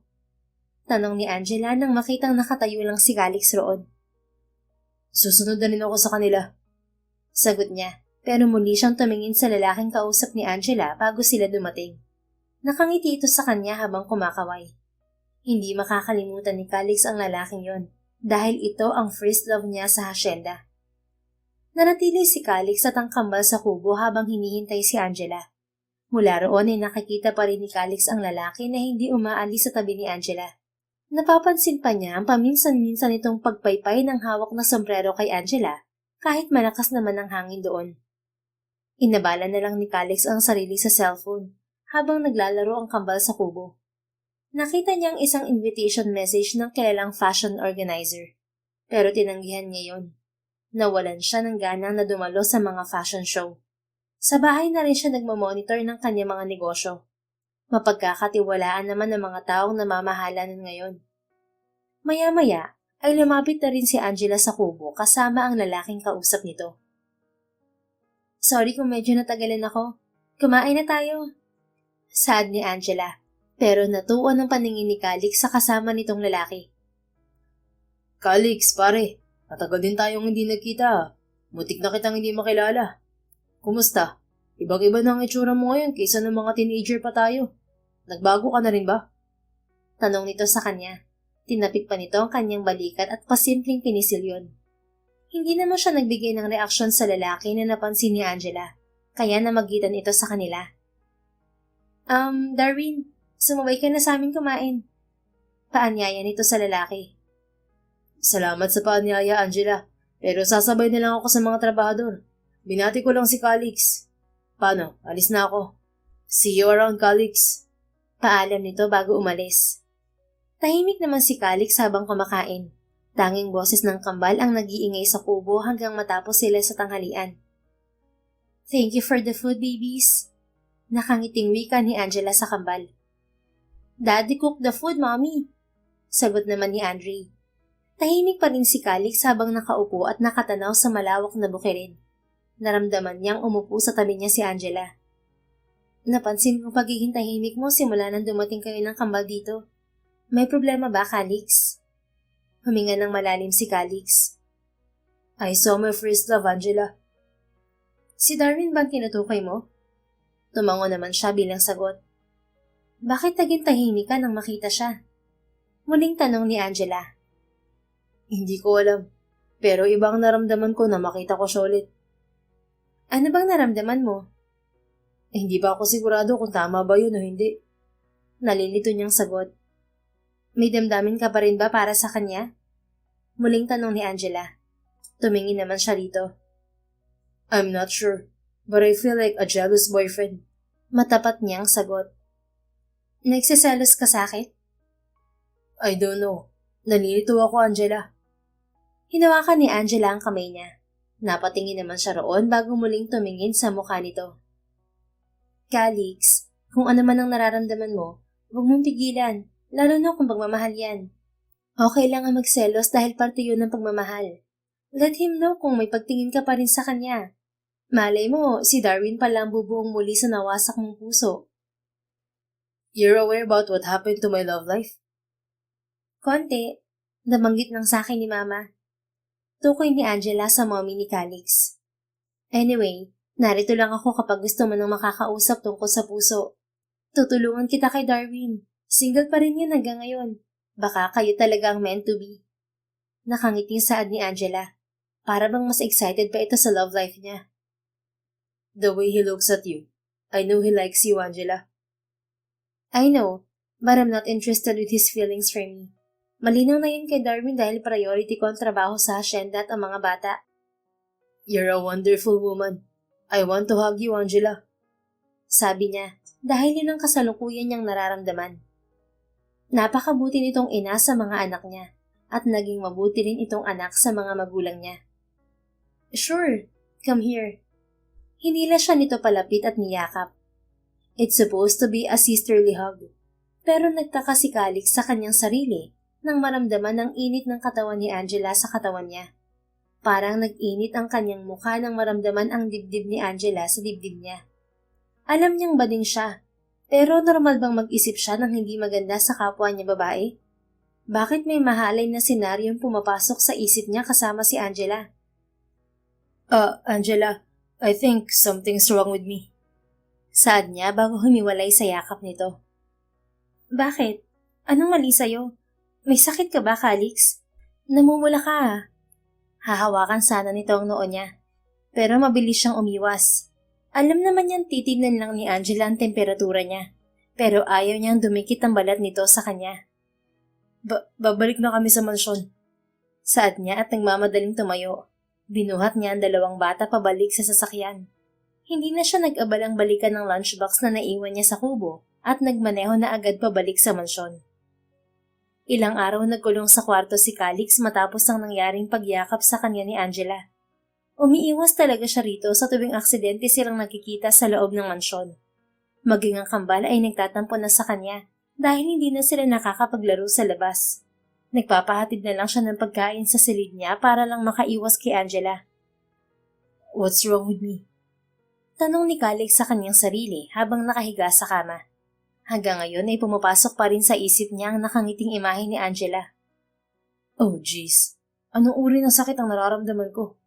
Tanong ni Angela nang makitang nakatayo lang si Calix roon. Susunod na rin ako sa kanila. Sagot niya, pero muli siyang tumingin sa lalaking kausap ni Angela bago sila dumating. Nakangiti ito sa kanya habang kumakaway. Hindi makakalimutan ni Calix ang lalaking yon dahil ito ang first love niya sa hasyenda. Nanatili si Calix at ang kambal sa kubo habang hinihintay si Angela. Mula roon ay nakikita pa rin ni Calix ang lalaki na hindi umaalis sa tabi ni Angela. Napapansin pa niya ang paminsan-minsan itong pagpaypay ng hawak na sombrero kay Angela kahit malakas naman ang hangin doon. Inabala na lang ni Calix ang sarili sa cellphone habang naglalaro ang kambal sa kubo. Nakita niyang isang invitation message ng kilalang fashion organizer, pero tinanggihan niya yon. Nawalan siya ng ganang na dumalo sa mga fashion show. Sa bahay na rin siya nagmamonitor ng kanyang mga negosyo. Mapagkakatiwalaan naman ng mga taong namamahalan ngayon. Maya-maya ay lumapit na rin si Angela sa kubo kasama ang lalaking kausap nito. Sorry kung medyo natagalan ako. Kumain na tayo. Saad ni Angela, pero natuwa ng paningin ni Calix sa kasama nitong lalaki. Calix, pare. Matagal din tayong hindi nagkita. Mutik na kitang hindi makilala. Kumusta? Ibang-iba na ang itsura mo ngayon kaysa ng mga teenager pa tayo. Nagbago ka na rin ba? Tanong nito sa kanya. Tinapik pa nito ang kanyang balikat at pasimpleng pinisilyon. Hindi naman siya nagbigay ng reaksyon sa lalaki na napansin ni Angela, kaya namagitan ito sa kanila. Darwin, sumabay ka na sa amin kumain. Paanyaya nito sa lalaki. Salamat sa paanyaya, Angela. Pero sasabay na lang ako sa mga trabahador. Binati ko lang si Calix. Paano? Alis na ako. See you around, Calix. Paalam nito bago umalis. Tahimik naman si Calix habang kumakain. Tanging boses ng kambal ang nag-iingay sa kubo hanggang matapos sila sa tanghalian. Thank you for the food, babies. Nakangiting wika ni Angela sa kambal. Daddy cooked the food, mommy. Sagot naman ni Andre. Tahimik pa rin si Calix habang nakaupo at nakatanaw sa malawak na bukirin. Naramdaman niyang umupo sa tabi niya si Angela. Napansin kong pagiging tahimik mo simula nang dumating kayo ng kambal dito. May problema ba, Calix? Huminga ng malalim si Calix. I saw my first love, Angela. Si Darwin bang tinutukoy mo? Tumango naman siya bilang sagot. Bakit naging tahimik ka nang makita siya? Muling tanong ni Angela. Hindi ko alam, pero ibang naramdaman ko na makita ko siya ulit. Ano bang naramdaman mo? Hindi pa ako sigurado kung tama ba yun o hindi. Nalilito niyang sagot. May damdamin ka pa rin ba para sa kanya? Muling tanong ni Angela. Tumingin naman siya rito. I'm not sure, but I feel like a jealous boyfriend. Matapat niyang sagot. Nagsiselos ka sa akin? I don't know. Nalilito ako, Angela. Hinawakan ni Angela ang kamay niya. Napatingin naman siya roon bago muling tumingin sa mukha nito. Calix, kung ano man ang nararamdaman mo, huwag mong pigilan, lalo na kung pagmamahal yan. Okay lang ang magselos dahil parte yun ng pagmamahal. Let him know kung may pagtingin ka pa rin sa kanya. Malay mo, si Darwin pala ang bubuong muli sa nawasak mong puso. You're aware about what happened to my love life? Konti, nabanggit lang sa akin ni Mama. Tukoy ni Angela sa mommy ni Calix. Anyway, narito lang ako kapag gusto mo nang makakausap tungkol sa puso. Tutulungan kita kay Darwin. Single pa rin yan hanggang ngayon. Baka kayo talaga ang meant to be. Nakangiting saad ni Angela. Para bang mas excited pa ito sa love life niya. The way he looks at you, I know he likes you, Angela. I know, but I'm not interested with his feelings for me. Malinaw na yun kay Darwin dahil priority ko ang trabaho sa hasyenda at ang mga bata. You're a wonderful woman. I want to hug you, Angela. Sabi niya, dahil yun ang kasalukuyan niyang nararamdaman. Napakabuti nitong ina sa mga anak niya at naging mabuti rin itong anak sa mga magulang niya. Sure, come here. Hinila siya nito palapit at niyakap. It's supposed to be a sisterly hug. Pero nagtaka si Calix sa kanyang sarili nang maramdaman ang init ng katawan ni Angela sa katawan niya. Parang nag-init ang kanyang mukha nang maramdaman ang dibdib ni Angela sa dibdib niya. Alam niyang bading siya, pero normal bang mag-isip siya ng hindi maganda sa kapwa niya babae? Bakit may mahalay na senaryong pumapasok sa isip niya kasama si Angela? Angela, I think something's wrong with me. Saad niya bago humiwalay sa yakap nito. Bakit? Anong mali sa'yo? May sakit ka ba, Calix? Namumula ka ah. Hahawakan sana nito ang noo niya. Pero mabilis siyang umiwas. Alam naman niyang titignan lang ni Angela ang temperatura niya. Pero ayaw niyang dumikit ang balat nito sa kanya. Babalik na kami sa mansyon. Saad niya at nagmamadaling tumayo. Binuhat niya ang dalawang bata pabalik sa sasakyan. Hindi na siya nag-abalang balikan ng lunchbox na naiwan niya sa kubo at nagmaneho na agad pabalik sa mansyon. Ilang araw nagkulong sa kwarto si Calix matapos ang nangyaring pagyakap sa kanya ni Angela. Umiiwas talaga siya rito sa tuwing aksidente silang nakikita sa loob ng mansyon. Maging ang kambal ay nagtatampo na sa kanya dahil hindi na sila nakakapaglaro sa labas. Nagpapahatid na lang siya ng pagkain sa silid niya para lang makaiwas kay Angela. What's wrong with me? Tanong ni Calix sa kanyang sarili habang nakahiga sa kama. Hanggang ngayon ay pumapasok pa rin sa isip niya ang nakangiting imahe ni Angela. Oh jeez, anong uri ng sakit ang nararamdaman ko?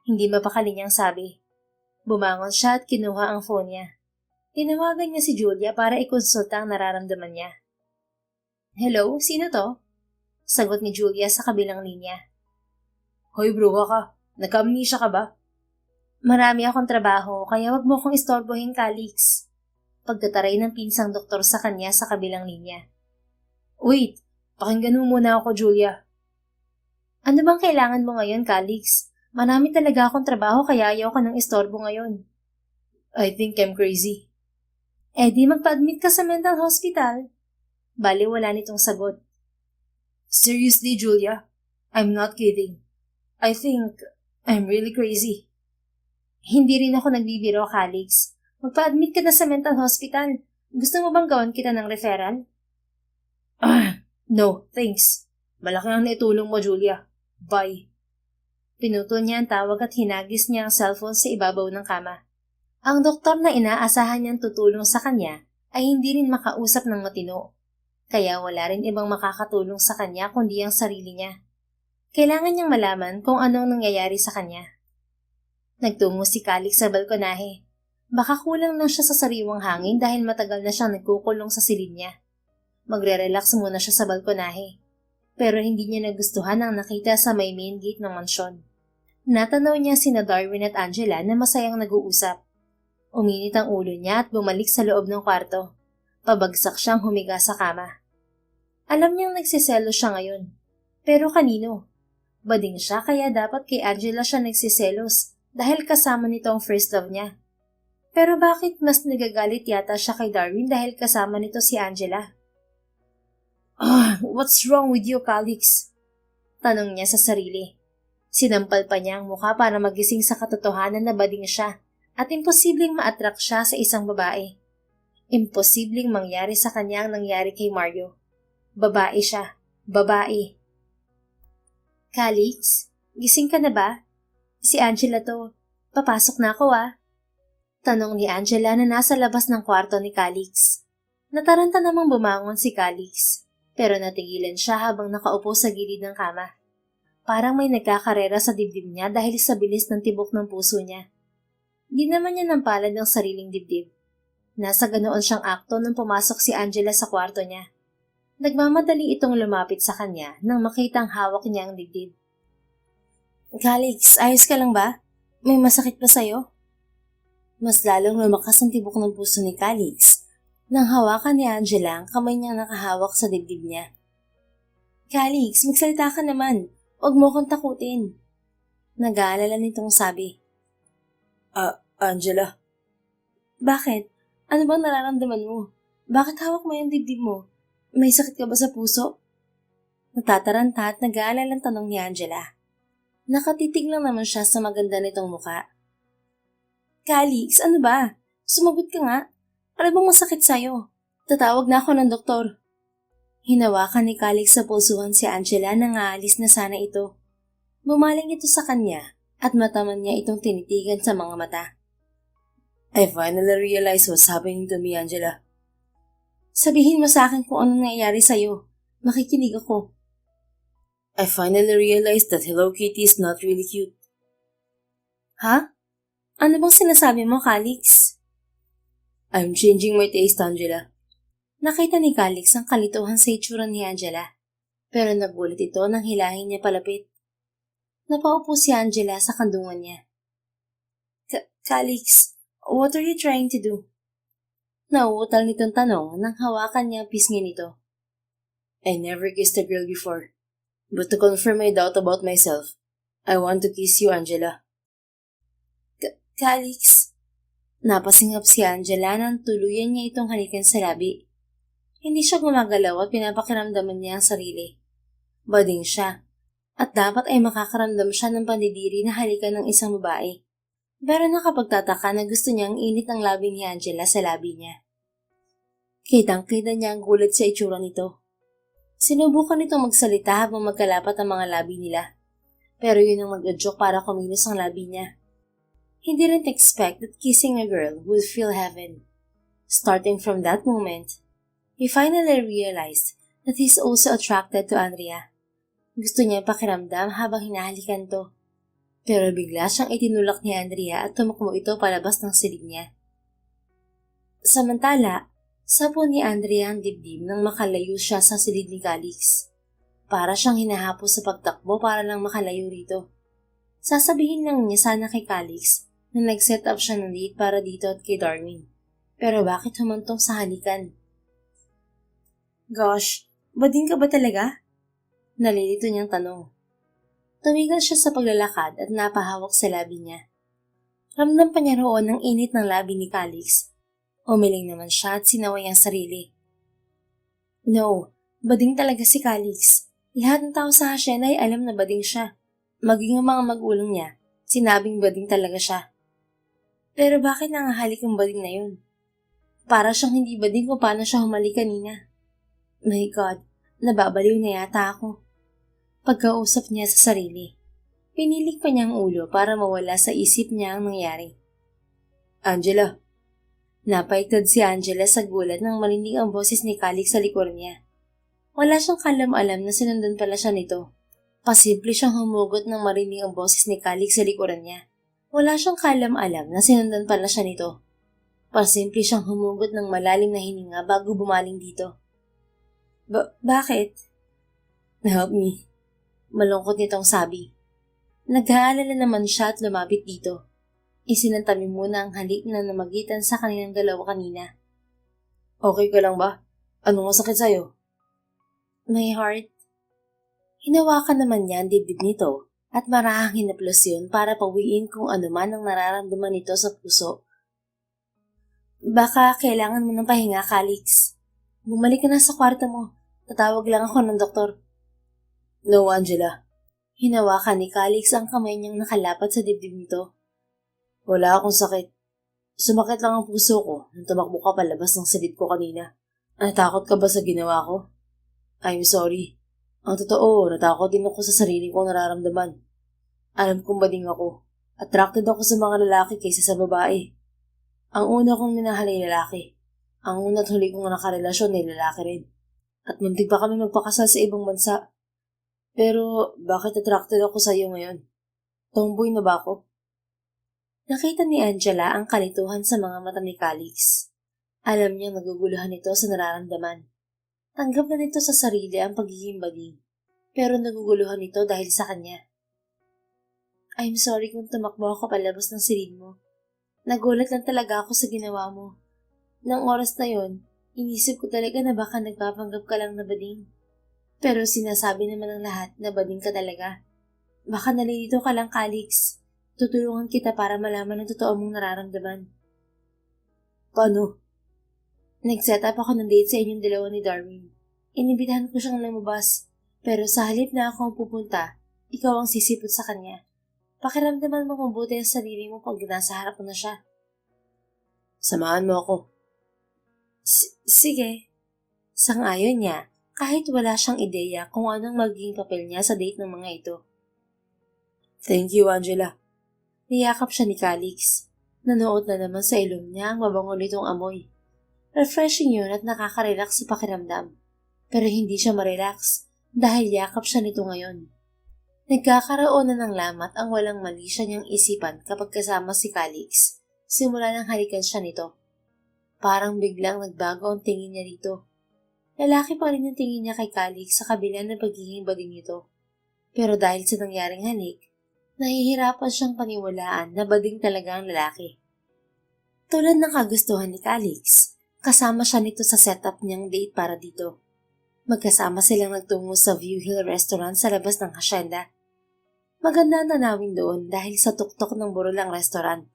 Hindi mapakali niyang sabi. Bumangon siya at kinuha ang phone niya. Tinawagan niya si Julia para ikonsulta ang nararamdaman niya. Hello, sino to? Sagot ni Julia sa kabilang linya. Hoy bruha ka, nagka-amnesia ka ba? Marami akong trabaho kaya wag mo akong istorbohin, Calix. Pagtataray ng pinsang doktor sa kanya sa kabilang linya. Wait, pakinggan mo muna ako, Julia. Ano bang kailangan mo ngayon, Calix? Marami talaga akong trabaho kaya ayaw ko ng istorbo ngayon. I think I'm crazy. Eh di magpa-admit ka sa mental hospital. Bali wala nitong sagot. Seriously, Julia? I'm not kidding. I think I'm really crazy. Hindi rin ako nagbibiro, Calix. Magpa-admit ka na sa mental hospital. Gusto mo bang gawan kita ng referral? No, thanks. Malaki ang naitulong mo, Julia. Bye. Pinutol niya ang tawag at hinagis niya ang cellphone sa ibabaw ng kama. Ang doktor na inaasahan niyang tutulong sa kanya ay hindi rin makausap ng matino. Kaya wala rin ibang makakatulong sa kanya kundi ang sarili niya. Kailangan niyang malaman kung anong nangyayari sa kanya. Nagtungo si Calix sa balkonahe. Baka kulang lang siya sa sariwang hangin dahil matagal na siyang nagkukulong sa silid niya. Magre-relax muna siya sa balkonahe. Pero hindi niya nagustuhan ang nakita sa may main gate ng mansyon. Natanaw niya sina Darwin at Angela na masayang nag-uusap. Uminit ang ulo niya at bumalik sa loob ng kwarto. Pabagsak siyang humiga sa kama. Alam niyang nagsiselo siya ngayon. Pero kanino? Bading siya kaya dapat kay Angela siya nagsiselos dahil kasama nito ang first love niya. Pero bakit mas nagagalit yata siya kay Darwin dahil kasama nito si Angela? What's wrong with you, Calix? Tanong niya sa sarili. Sinampal pa niya ang mukha para magising sa katotohanan na bading siya at imposibleng ma-attract siya sa isang babae. Imposibleng mangyari sa kanya ang nangyari kay Mario. Babae siya. Babae. Calix, gising ka na ba? Si Angela to. Papasok na ako ah. Tanong ni Angela na nasa labas ng kwarto ni Calix. Nataranta namang bumangon si Calix, pero natigilan siya habang nakaupo sa gilid ng kama. Parang may nagkakarera sa dibdib niya dahil sa bilis ng tibok ng puso niya. Di naman niya nampalad ng sariling dibdib. Nasa ganoon siyang akto nang pumasok si Angela sa kwarto niya. Nagmamadali itong lumapit sa kanya nang makitang hawak niya ang dibdib. Calix, ayos ka lang ba? May masakit ba sa'yo? Mas lalong lumakas ang tibok ng puso ni Calix nang hawakan ni Angela ang kamay niyang nakahawak sa dibdib niya. Calix, magsalita ka naman. Huwag mo akong takutin. Nag-aalala nitong sabi. Angela. Bakit? Ano bang nararamdaman mo? Bakit hawak mo yung dibdib mo? May sakit ka ba sa puso? Natataranta at nag-aalalang tanong ni Angela. Nakatitig lang naman siya sa maganda nitong muka. Calix, ano ba? Sumagot ka nga. Ano bang masakit sa'yo? Tatawag na ako ng doktor. Hinawakan ni Calix sa pusuhan si Angela nang aalis na sana ito. Bumaling ito sa kanya at mataman niya itong tinitigan sa mga mata. I finally realized what's happening to me, Angela. Sabihin mo sa akin kung anong nangyayari sa'yo. Makikinig ako. I finally realized that Hello Kitty is not really cute. Ha? Ano bang sinasabi mo, Calix? I'm changing my taste, Angela. Nakita ni Calix ang kalituhan sa itsura ni Angela, pero nagulat ito nang hilahin niya palapit. Napaupo si Angela sa kandungan niya. Calix, what are you trying to do? Nauutal nitong tanong nang hawakan niya ang pisngi nito. I never kissed a girl before. But to confirm my doubt about myself, I want to kiss you, Angela. Calix. Napasingap si Angela nang tuluyan niya itong halikan sa labi. Hindi siya gumagalaw at pinapakiramdaman niya ang sarili. Bading siya, at dapat ay makakaramdam siya ng pandidiri na halikan ng isang babae. Pero nakapagtataka na gusto niya ang init ng labi ni Angela sa labi niya. Kitang-kita niya ang gulat sa itsura nito. Sinubukan nitong magsalita habang magkalapat ang mga labi nila. Pero yun ang mag-adyok para kumilos ang labi niya. He didn't expect that kissing a girl would feel heaven. Starting from that moment, he finally realized that he's also attracted to Andrea. Gusto niya pakiramdam habang hinahalikan to. Pero bigla siyang itinulak ni Andrea at tumakbo ito palabas ng silid niya. Samantala, sapo ni Andrea ang dibdib nang makalayo siya sa silid ni Calix. Para siyang hinahapos sa pagtakbo para lang makalayo rito. Sasabihin lang niya sana kay Calix na nag-set up siya ng date para dito at kay Darwin. Pero bakit humantong sa halikan? Gosh, bading ka ba talaga? Nalilito niyang tanong. Tumigil siya sa paglalakad at napahawak sa labi niya. Ramdam pa niya roon ang init ng labi ni Calix. Umiling naman siya at sinaway ang sarili. No, bading talaga si Calix. Lahat ng tao sa Hacienda ay alam na bading siya. Maging ang mga magulang niya, sinabing bading talaga siya. Pero bakit nangahalik ang bading na yun? Para siyang hindi bading kung paano siya humalik kanina. My God, nababaliw na yata ako. Pagkausap niya sa sarili, pinilik pa niya ang ulo para mawala sa isip niya ang nangyari. Angela. Napaigtad si Angela sa gulat nang marinig ang boses ni Calix sa likod niya. Wala siyang kalam-alam na sinundan pala siya nito. Pasimple siyang humugot nang marinig ang boses ni Calix sa likuran niya. Wala siyang kalam-alam na sinundan pala siya nito. Pasimple siyang humugot ng malalim na hininga bago bumaling dito. Bakit? Help me. Malungkot nitong sabi. Nag-aalala naman siya at lumapit dito. Isinantabi muna ang halik na namagitan sa kanilang dalawa kanina. Okay ka lang ba? Anong masakit sa'yo? My heart. Hinawakan naman niya ang dibdib nito at marahang hinaplos yun para pawiin kung ano man ang nararamdaman nito sa puso. Baka kailangan mo ng pahinga, Calix. Bumalik ka na sa kwarto mo. Tatawag lang ako ng doktor. No, Angela. Hinawakan ni Calix ang kamay niyang nakalapat sa dibdib nito. Wala akong sakit. Sumakit lang ang puso ko nang tumakbo ka palabas ng silid ko kanina. Natakot ka ba sa ginawa ko? I'm sorry. Ang totoo, natakot din ako sa sarili kong nararamdaman. Alam kong bading ako. Attracted ako sa mga lalaki kaysa sa babae. Ang una kong minahal ay lalaki. Ang una at huli kong nakarelasyon ay lalaki rin. At muntik pa kami magpakasal sa ibang bansa. Pero bakit attracted ako sa iyo ngayon? Tomboy na ba ako? Nakita ni Angela ang kalituhan sa mga mata ni Calix. Alam niyang naguguluhan ito sa nararamdaman. Tanggap na nito sa sarili ang pagiging bading, pero naguguluhan ito dahil sa kanya. I'm sorry kung tumakbo ako palabas ng silid mo. Nagulat lang talaga ako sa ginawa mo. Nang oras na yon, inisip ko talaga na baka nagpapanggap ka lang na bading. Pero sinasabi naman ng lahat na bading ka talaga. Baka nalilito ka lang, Calix. Tutulungan kita para malaman ang totoo mong nararamdaman. Paano? Nag-set up ako ng date sa inyong dalawa ni Darwin. Inibitahan ko siyang lumabas. Pero sa halip na ako ang pupunta, ikaw ang sisipot sa kanya. Pakiramdaman mo kung buti ang sarili mo pag nasa harap mo na siya. Samahan mo ako. Sige. Sang-ayon niya, kahit wala siyang ideya kung anong magiging papel niya sa date ng mga ito. Thank you, Angela. Niyakap siya ni Calix. Nanood na naman sa ilong niya ang mabango nitong amoy. Refreshing yun at nakaka-relax sa pakiramdam. Pero hindi siya marelax dahil yakap siya nito ngayon. Nagkakaroon na ng lamat ang walang mali siya niyang isipan kapag kasama si Calix. Simula nang halikan siya nito. Parang biglang nagbago ang tingin niya dito. Lalaki pa rin ang tingin niya kay Calix sa kabila ng pagiging bading nito. Pero dahil sa nangyaring halik, nahihirapan siyang paniwalaan na bading talaga ang lalaki. Tulad ng kagustuhan ni Calix, kasama siya nito sa setup niyang date para dito. Magkasama silang nagtungo sa View Hill Restaurant sa labas ng hasyenda. Maganda ang tanawin doon dahil sa tuktok ng burulang restaurant.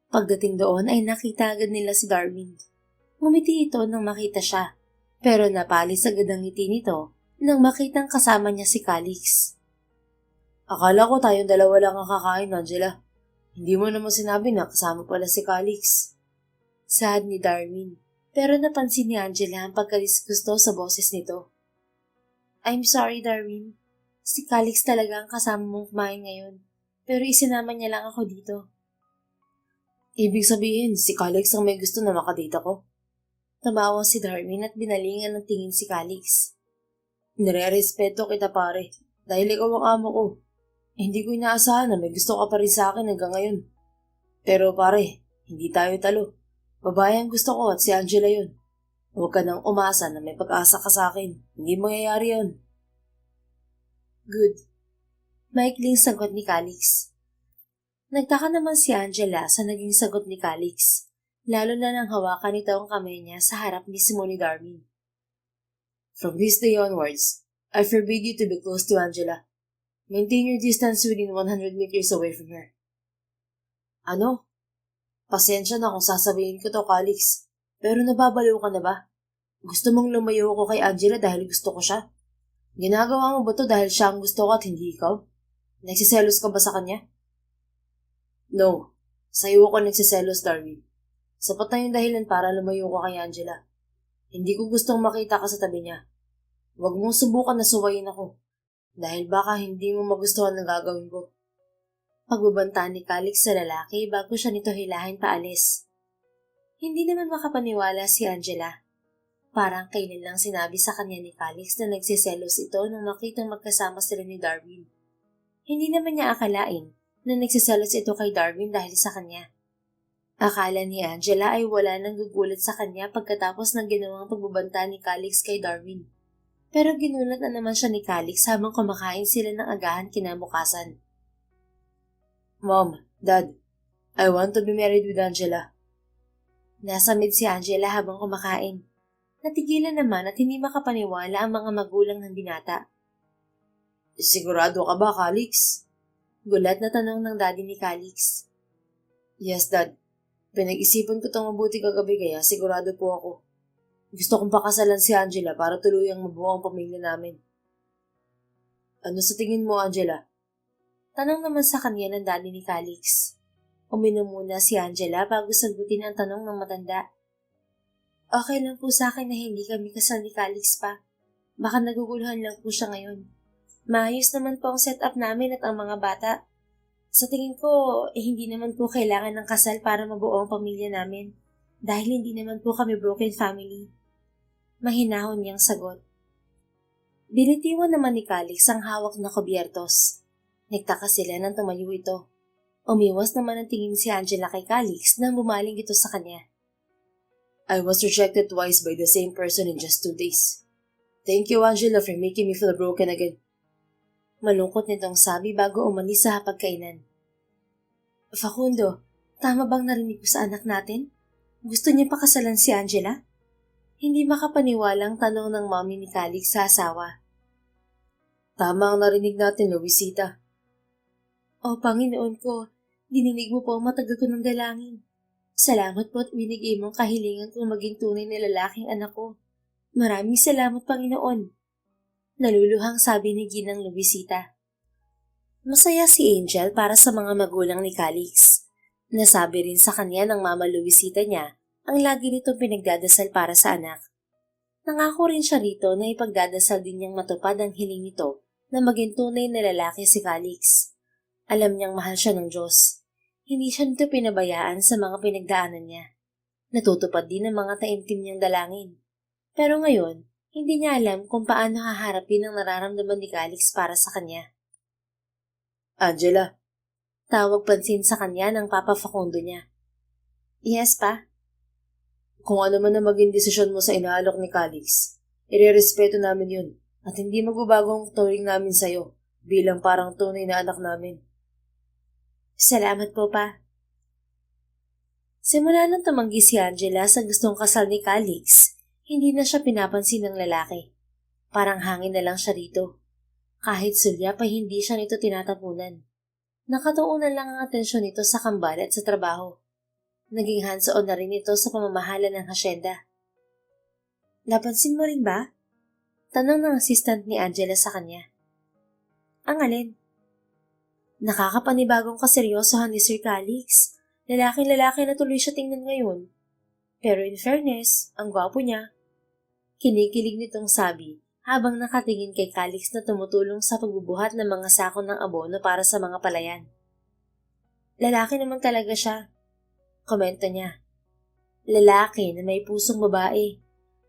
Pagdating doon ay nakita agad nila si Darwin. Ngumiti ito nang makita siya, pero napalis agad ang ngiti nito nang makitang kasama niya si Calix. Akala ko tayong dalawa lang ang kakain, Angela. Hindi mo naman sinabi na kasama pala si Calix. Sad ni Darwin, pero napansin ni Angela ang pagkadisgusto sa boses nito. I'm sorry, Darwin. Si Calix talaga ang kasama mong kumain ngayon, pero isinama niya lang ako dito. Ibig sabihin, si Calix ang may gusto na makadate ako? Tumawa si Darwin at binalingan ng tingin si Calix. Nire-respeto kita pare, dahil ikaw ang amo ko. Hindi ko inaasahan na may gusto ka pa rin sa akin hanggang ngayon. Pero pare, hindi tayo talo. Babae ang gusto ko at si Angela yun. Huwag ka nang umasa na may pag-asa ka sa akin. Hindi mangyayari yun. Good. Maikling sagot ni Calix. Nagtaka naman si Angela sa naging sagot ni Calix, lalo na nang hawakan nito ang kamay niya sa harap mismo ni Darwin. From this day onwards, I forbid you to be close to Angela. Maintain your distance within 100 meters away from her. Ano? Pasensya na kung sasabihin ko to, Calix. Pero nababaliw ka na ba? Gusto mong lumayo ko kay Angela dahil gusto ko siya? Ginagawa mo ba to dahil siya ang gusto ko at hindi ikaw? Nagsiselos ka ba sa kanya? No. Sa'yo ako nagsiselos, Darwin. Sapat na yung dahilan para lumayo ko kay Angela. Hindi ko gustong makita ka sa tabi niya. Huwag mong subukan na suwayin ako. Dahil baka hindi mo magustuhan ang gagawin ko. Pagbabanta ni Calix sa lalaki bago siya nito hilahin paalis. Hindi naman makapaniwala si Angela. Parang kailan lang sinabi sa kanya ni Calix na nagsiselos ito nang makitang magkasama sila ni Darwin. Hindi naman niya akalain na nagsiselos ito kay Darwin dahil sa kanya. Akala ni Angela ay wala nang gugulat sa kanya pagkatapos ng ginawang pagbabanta ni Calix kay Darwin. Pero ginulat na naman siya ni Calix habang kumakain sila ng agahan kinabukasan. Mom, Dad, I want to be married with Angela. Nasa mid si Angela habang kumakain. Natigilan naman at hindi makapaniwala ang mga magulang ng binata. Sigurado ka ba, Calix? Gulat na tanong ng daddy ni Calix. Yes, Dad. Pinag-isipan ko itong mabuti kagabi kaya sigurado po ako. Gusto kong pakasalan si Angela para tuluyang mabuo ang pamilya namin. Ano sa tingin mo, Angela? Tanong naman sa kanya ng daddy ni Calix. Uminom muna si Angela bago sagutin ang tanong ng matanda. Okay lang po sa akin na hindi kami kasal ni Calix pa. Baka naguguluhan lang po siya ngayon. Maayos naman po ang setup namin at ang mga bata. Sa tingin ko, hindi naman po kailangan ng kasal para mabuo ang pamilya namin. Dahil hindi naman po kami broken family. Mahinahon niyang sagot. Binitiwan naman ni Calix ang hawak na kubyertos. Nagtaka sila nang tumayo ito. Umiwas naman ang tingin si Angela kay Calix nang bumaling ito sa kanya. I was rejected twice by the same person in just 2 days. Thank you, Angela, for making me feel broken again. Malungkot nitong sabi bago umalis sa hapagkainan. Facundo, tama bang narinig ko sa anak natin? Gusto niya pakasalan si Angela? Hindi makapaniwalang tanong ng mommy ni Calix sa asawa. Tama ang narinig natin, Luisita. O Panginoon ko, dininig mo po ang matagal ko ng dalangin. Salamat po at binigay mong kahilingan kong maging tunay na lalaking anak ko. Maraming salamat, Panginoon. Naluluhang sabi ni Ginang Luisita. Masaya si Angel para sa mga magulang ni Calix. Nasabi rin sa kanya ng mama Luisita niya ang lagi nitong pinagdadasal para sa anak. Nangako rin siya rito na ipagdadasal din niyang matupad ang hiling nito na maging tunay na lalaki si Calix. Alam niyang mahal siya ng Diyos. Hindi siya nito pinabayaan sa mga pinagdaanan niya. Natutupad din ang mga taimtim niyang dalangin. Pero ngayon, Hindi niya alam kung paano haharapin ang nararamdaman ni Calix para sa kanya. Angela, Tawag pansin sa kanya ng Papa Facundo niya. Yes, pa? kung ano man na maging desisyon mo sa inaalok ni Calix, irerespeto namin yun at hindi magbabago ang turing namin sa'yo bilang parang tunay na anak namin. Salamat po, pa. Simula nang tumanggi si Angela sa gustong kasal ni Calix, hindi na siya pinapansin ng lalaki. Parang hangin na lang siya rito. Kahit sulya pa hindi siya nito tinatapunan. Nakatuunan lang ang atensyon nito sa kambal at sa trabaho. Naging hands-on na rin ito sa pamamahala ng hasyenda. Napansin mo rin ba? Tanong ng assistant ni Angela sa kanya. Ang alin? Nakakapanibagong kaseryosohan ni Sir Calix. Lalaki-lalaki na tuloy siya tingnan ngayon. Pero in fairness, ang gwapo niya. Kinikilig nitong sabi habang nakatingin kay Calix na tumutulong sa pagbubuhat ng mga sako ng abono para sa mga palayan. Lalaki naman talaga siya. Komento niya. Lalaki na may pusong babae.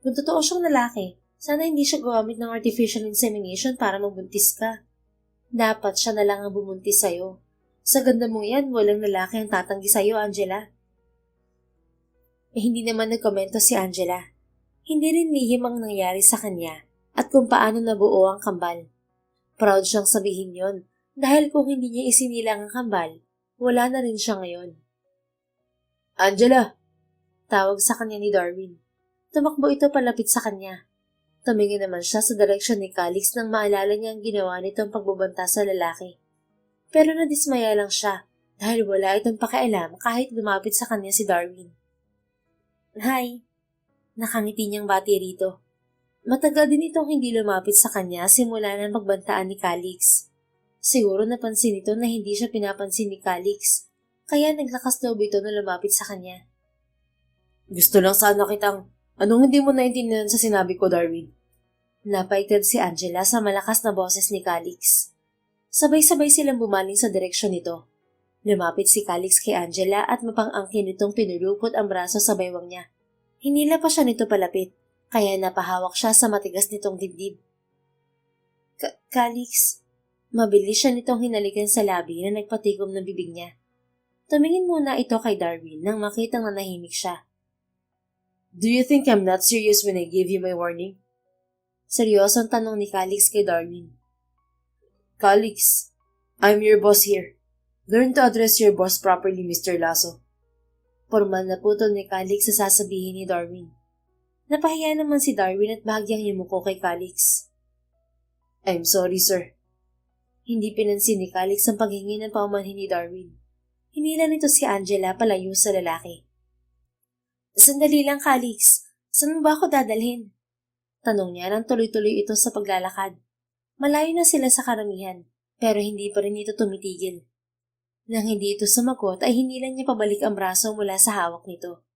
Kung totoo siyang lalaki, sana hindi siya gumamit ng artificial insemination para mabuntis ka. Dapat siya na lang ang bumuntis sa'yo. Sa ganda mong yan, walang lalaki ang tatanggi sa'yo, Angela. Hindi naman nagkomento si Angela. Hindi rin lihim ang nangyari sa kanya at kung paano nabuo ang kambal. Proud siyang sabihin yon dahil kung hindi niya isinilang ang kambal, wala na rin siya ngayon. Angela! Tawag sa kanya ni Darwin. Tumakbo ito palapit sa kanya. Tumingin naman siya sa direksyon ni Calix nang maalala niya ang ginawa nitong pagbabanta sa lalaki. Pero nadismaya lang siya dahil wala itong pakialam kahit lumapit sa kanya si Darwin. Hi! Nakangiti niyang bati rito. Matagal din itong hindi lumapit sa kanya simula ng pagbantaan ni Calix. Siguro napansin ito na hindi siya pinapansin ni Calix, kaya naglakas loob ito na lumapit sa kanya. Gusto lang sana kitang, anong hindi mo naintindihan sa sinabi ko, Darwin? Napaigtad si Angela sa malakas na boses ni Calix. Sabay-sabay silang bumaling sa direksyon nito. Lumapit si Calix kay Angela at mapang-angkin nitong pinulupot ang braso sa baywang niya. Hinila pa siya nito palapit, kaya napahawak siya sa matigas nitong dibdib. Calix, mabilis siya nitong hinalikan sa labi na nagpatikom ng bibig niya. Tumingin muna ito kay Darwin nang makitang nanahimik siya. Do you think I'm not serious when I gave you my warning? Seryosong tanong ni Calix kay Darwin. Calix, I'm your boss here. Learn to address your boss properly, Mr. Lasso. Formal na putol ni Calix sa sasabihin ni Darwin. Napahiya naman si Darwin at bahagyang yumuko kay Calix. I'm sorry, sir. Hindi pinansin ni Calix ang paghingi ng paumanhin ni Darwin. Hinila nito si Angela palayo sa lalaki. Sandali lang, Calix. Saan mo ba ako dadalhin? Tanong niya nang tuloy-tuloy ito sa paglalakad. Malayo na sila sa karamihan, pero hindi pa rin ito tumitigil. Nang hindi ito sumagot ay hinilan niya pabalik ang braso mula sa hawak nito.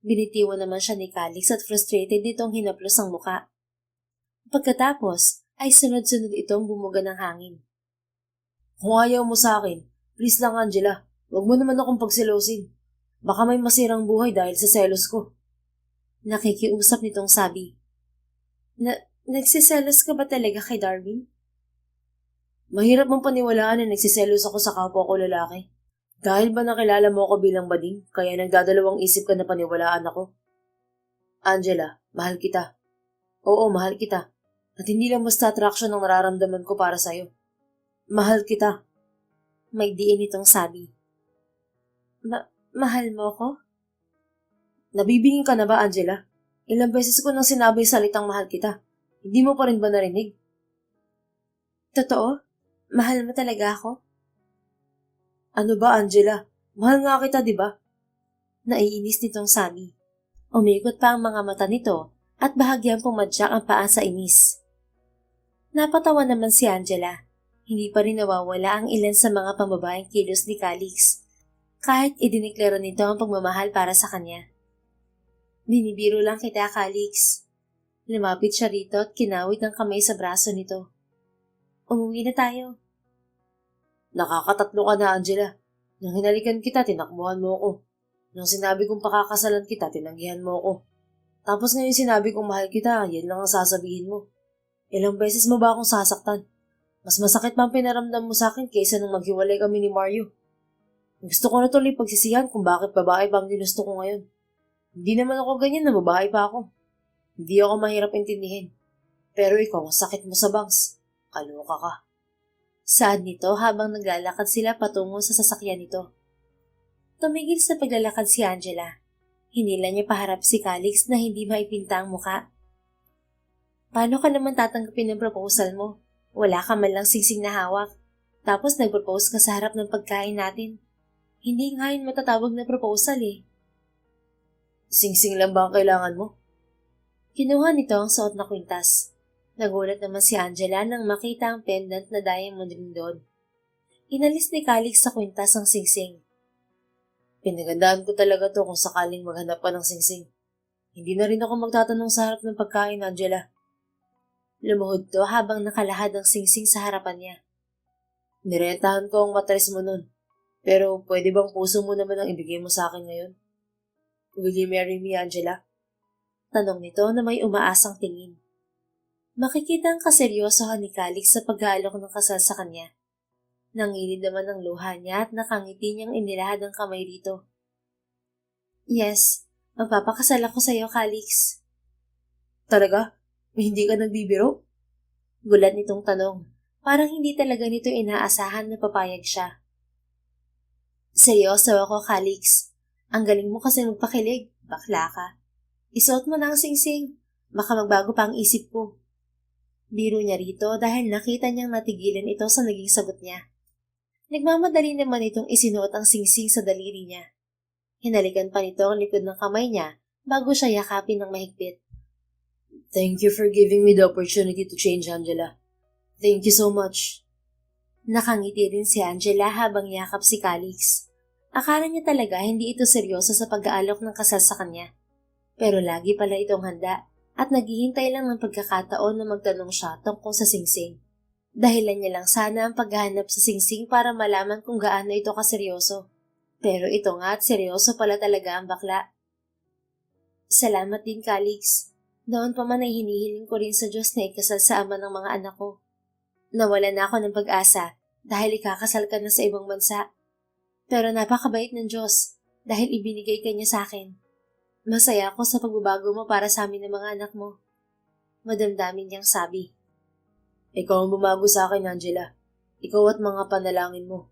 Binitiwan naman siya ni Calix at frustrated nitong hinaplos ang muka. Pagkatapos ay sunod-sunod itong bumuga ng hangin. Kung ayaw mo sa akin, please lang Angela, huwag mo naman akong pagselosin. Baka may masirang buhay dahil sa selos ko. Nakikiusap nitong sabi. Nagsiselos ka ba talaga kay Darwin? Mahirap mong paniwalaan na nagsiselos ako sa kapwa ko lalaki. Dahil ba nakilala mo ako bilang bading, kaya nagdadalawang isip ka na paniwalaan ako? Angela, mahal kita. Oo, mahal kita. At hindi lang basta attraction ang nararamdaman ko para sa'yo. Mahal kita. May diin itong sabi. Mahal mo ko? Nabibingin ka na ba, Angela? Ilang beses ko nang sinabi salitang mahal kita. Hindi mo pa rin ba narinig? Totoo? Mahal mo talaga ako? Ano ba, Angela? Mahal nga kita, di ba? Naiinis nitong sabi. Umikot pa ang mga mata nito at bahagyang pumadyak ang paa sa inis. Napatawa naman si Angela. Hindi pa rin nawawala ang ilan sa mga pambabaeng kilos ni Calix. Kahit idiniklaro nito ang pagmamahal para sa kanya. Binibiro lang kita, Calix. Lumapit siya rito at kinawit ang kamay sa braso nito. Umuwi na tayo. Nakakatatlo ka na, Angela. Nang hinalikan kita, tinakbuhan mo ako. Nang sinabi kong pakakasalan kita, tinanggihan mo ako. Tapos ngayon sinabi kong mahal kita, yan lang ang sasabihin mo. Ilang beses mo ba akong sasaktan? Mas masakit pa ang pinaramdam mo sa akin kaysa nung maghiwalay kami ni Mario. Gusto ko na tuloy pagsisihan kung bakit babae ba ang ginusto ko ngayon. Hindi naman ako ganyan na babae pa ako. Hindi ako mahirap intindihin. Pero ikaw, ang sakit mo sa bangs. Kaloka ka. Saan nito habang naglalakad sila patungo sa sasakyan nito. Tumigil sa paglalakad si Angela. Hinila niya paharap si Calix na hindi maipinta ang muka. Paano ka naman tatanggapin ng proposal mo? Wala ka man lang singsing na hawak. Tapos nag-propose ka sa harap ng pagkain natin. Hindi nga yun matatawag na proposal eh. Singsing lang ba ang kailangan mo? Kinuha nito ang suot na kwintas. Nagulat naman si Angela nang makita ang pendant na diamond ring doon. Inalis ni Calix sa kwintas ang singsing. Pinagandaan ko talaga to kung sakaling maghanap pa ng singsing. Hindi na rin ako magtatanong sa harap ng pagkain, Angela. Lumuhod to habang nakalahad ang singsing sa harapan niya. Nirentahan ko ang matres mo nun. Pero pwede bang puso mo naman ang ibigay mo sa akin ngayon? Will you marry me, Angela? Tanong nito na may umaasang tingin. Makikita ang kaseryosohan ni Calix sa pag-aalok ng kasal sa kanya. Nangilid naman ang luha niya at nakangiti niyang inilahad ang kamay rito. Yes, magpapakasal ako sa iyo, Calix. Talaga? Hindi ka nagbibiro? Gulat nitong tanong. Parang hindi talaga nito inaasahan na papayag siya. Seryoso ako, Calix. Ang galing mo kasi magpakilig. Bakla ka. Isuot mo na ang singsing. Baka magbago pa ang isip ko. Biro niya rito dahil nakita niyang natigilan ito sa naging sagot niya. Nagmamadali naman itong isinuot ang singsing sa daliri niya. Hinalikan pa nito ang likod ng kamay niya bago siya yakapin ng mahigpit. Thank you for giving me the opportunity to change, Angela. Thank you so much. Nakangiti rin si Angela habang yakap si Calix. Akala niya talaga hindi ito seryoso sa pag-aalok ng kasal sa kanya. Pero lagi pala itong handa at naghihintay lang ng pagkakataon na magtanong siya tungkol sa singsing. Dahilan niya lang sana ang paghahanap sa singsing para malaman kung gaano ito kaseryoso. Pero ito nga at seryoso pala talaga ang bakla. Salamat din, Calix. Noon pa man ay hinihiling ko rin sa Diyos na ikasal sa ama ng mga anak ko. Nawala na ako ng pag-asa dahil ikakasal ka na sa ibang bansa. Pero napakabait ng Diyos dahil ibinigay ka niya sa akin. Masaya ako sa pagbabago mo para sa amin ng mga anak mo. Madamdamin niyang sabi. Ikaw ang bumago sa akin, Angela. Ikaw at mga panalangin mo.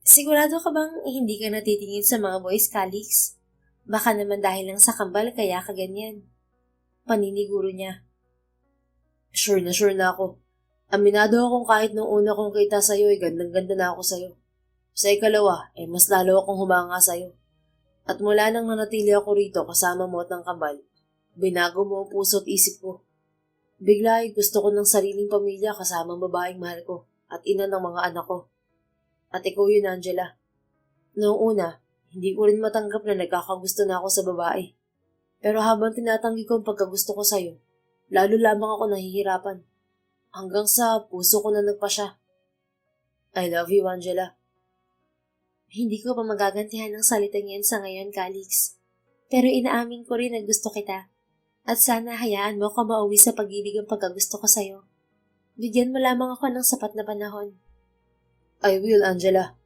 Sigurado ka bang hindi ka natitingin sa mga boys, Calix? Baka naman dahil lang sa kambal kaya ka ganyan. Paniniguro niya. Sure na ako. Aminado akong kahit nung una kong kita sa'yo gandang-ganda na ako sa'yo. Sa ikalawa, mas lalo akong humanga sa'yo. At mula nang nanatili ako rito kasama mo at ng kambal, binago mo ang puso at isip ko. Bigla ay gusto ko ng sariling pamilya kasama ang babaeng mahal ko at ina ng mga anak ko. At ikaw yun, Angela. Noong una, hindi ko rin matanggap na nagkakagusto na ako sa babae. Pero habang tinatanggi ko ang pagkagusto ko sa'yo, lalo lamang ako nahihirapan. Hanggang sa puso ko na nagpasya. I love you, Angela. Hindi ko pa magagantihan ng salitang yan sa ngayon, Calix. Pero inaamin ko rin na gusto kita. At sana hayaan mo ako mauwi sa pag-ibig ang pagkagusto ko sa'yo. Bigyan mo lamang ako ng sapat na panahon. I will, Angela.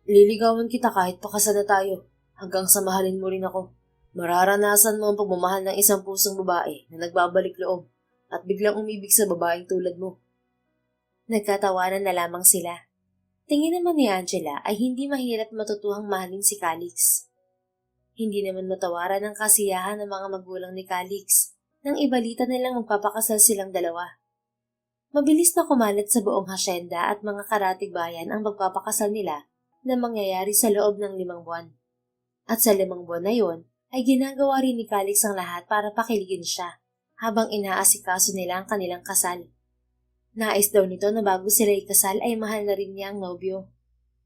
Liligawan kita kahit pakasal na tayo, hanggang sa mahalin mo rin ako. Mararanasan mo ang pagmamahal ng isang pusong babae na nagbabalik loob at biglang umibig sa babaeng tulad mo. Nagkatawanan na lamang sila. Tingin naman ni Angela ay hindi mahirap matutuhang mahalin si Calix. Hindi naman matawaran ang kasiyahan ng mga magulang ni Calix nang ibalita nilang magpapakasal silang dalawa. Mabilis na kumalat sa buong hasyenda at mga karatig bayan ang magpapakasal nila na mangyayari sa loob ng 5 buwan. At sa 5 buwan na yon ay ginagawa rin ni Calix ang lahat para pakiligin siya habang inaasikaso nila ang kanilang kasal. Nais daw nito na bago sila ikasal ay mahal na rin niya ang nobyo.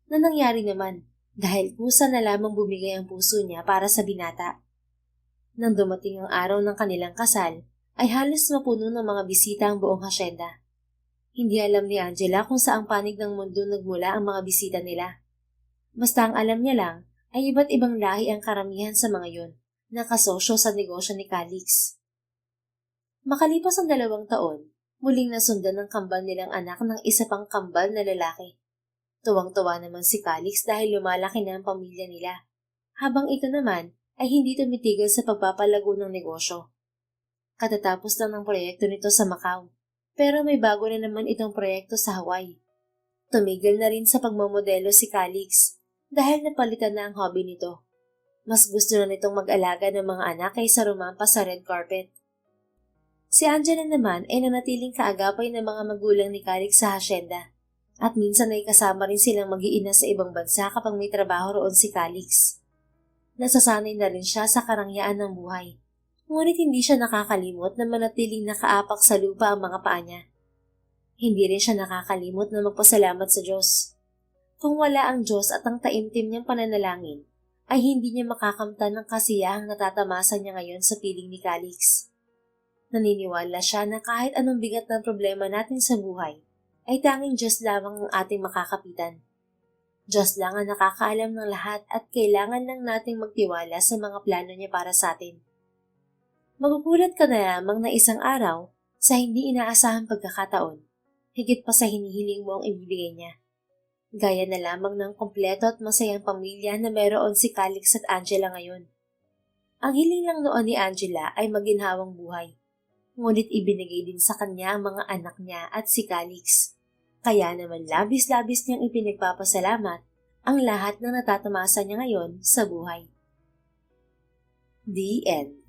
Na nangyari naman dahil kusa na lamang bumigay ang puso niya para sa binata. Nang dumating ang araw ng kanilang kasal, ay halos mapuno ng mga bisita ang buong hasyenda. Hindi alam ni Angela kung saang panig ng mundo nagmula ang mga bisita nila. Basta ang alam niya lang ay iba't ibang lahi ang karamihan sa mga yun na kasosyo sa negosyo ni Calix. Makalipas ang 2 taon, muling nasundan ng kambal nilang anak ng isa pang kambal na lalaki. Tuwang-tuwa naman si Calix dahil lumalaki na ang pamilya nila, habang ito naman ay hindi tumitigil sa pagpapalago ng negosyo. Katatapos lang ng proyekto nito sa Macau, pero may bago na naman itong proyekto sa Hawaii. Tumigil na rin sa pagmamodelo si Calix dahil napalitan na ang hobby nito. Mas gusto na nitong mag-alaga ng mga anak kaysa rumampa sa red carpet. Si Angela naman ay nanatiling kaagapay ng mga magulang ni Calix sa hasyenda at minsan ay kasama rin silang mag-iina sa ibang bansa kapag may trabaho roon si Calix. Nasasanay na rin siya sa karangyaan ng buhay, ngunit hindi siya nakakalimot na manatiling nakaapak sa lupa ang mga paa niya. Hindi rin siya nakakalimot na magpasalamat sa Diyos. Kung wala ang Diyos at ang taimtim niyang pananalangin, ay hindi niya makakamtan ng kasiyahang natatamasa niya ngayon sa piling ni Calix. Naniniwala siya na kahit anong bigat ng problema natin sa buhay, ay tanging Diyos lamang ang ating makakapitan. Diyos lang ang nakakaalam ng lahat at kailangan lang nating magtiwala sa mga plano niya para sa atin. Magugulat ka na lamang na isang araw sa hindi inaasahang pagkakataon, higit pa sa hinihiling mo ang ibibigay niya. Gaya na lamang ng kompleto at masayang pamilya na meron si Calix at Angela ngayon. Ang hiling lang noon ni Angela ay maginhawang buhay, ngunit ibinigay din sa kanya ang mga anak niya at si Calix. Kaya naman labis-labis niyang ipinagpapasalamat ang lahat ng natatamasa niya ngayon sa buhay. The End.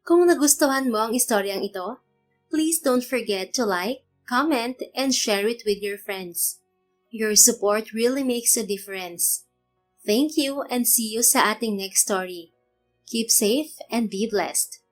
Kung nagustuhan mo ang istoryang ito, please don't forget to like, comment, and share it with your friends. Your support really makes a difference. Thank you and see you sa ating next story. Keep safe and be blessed.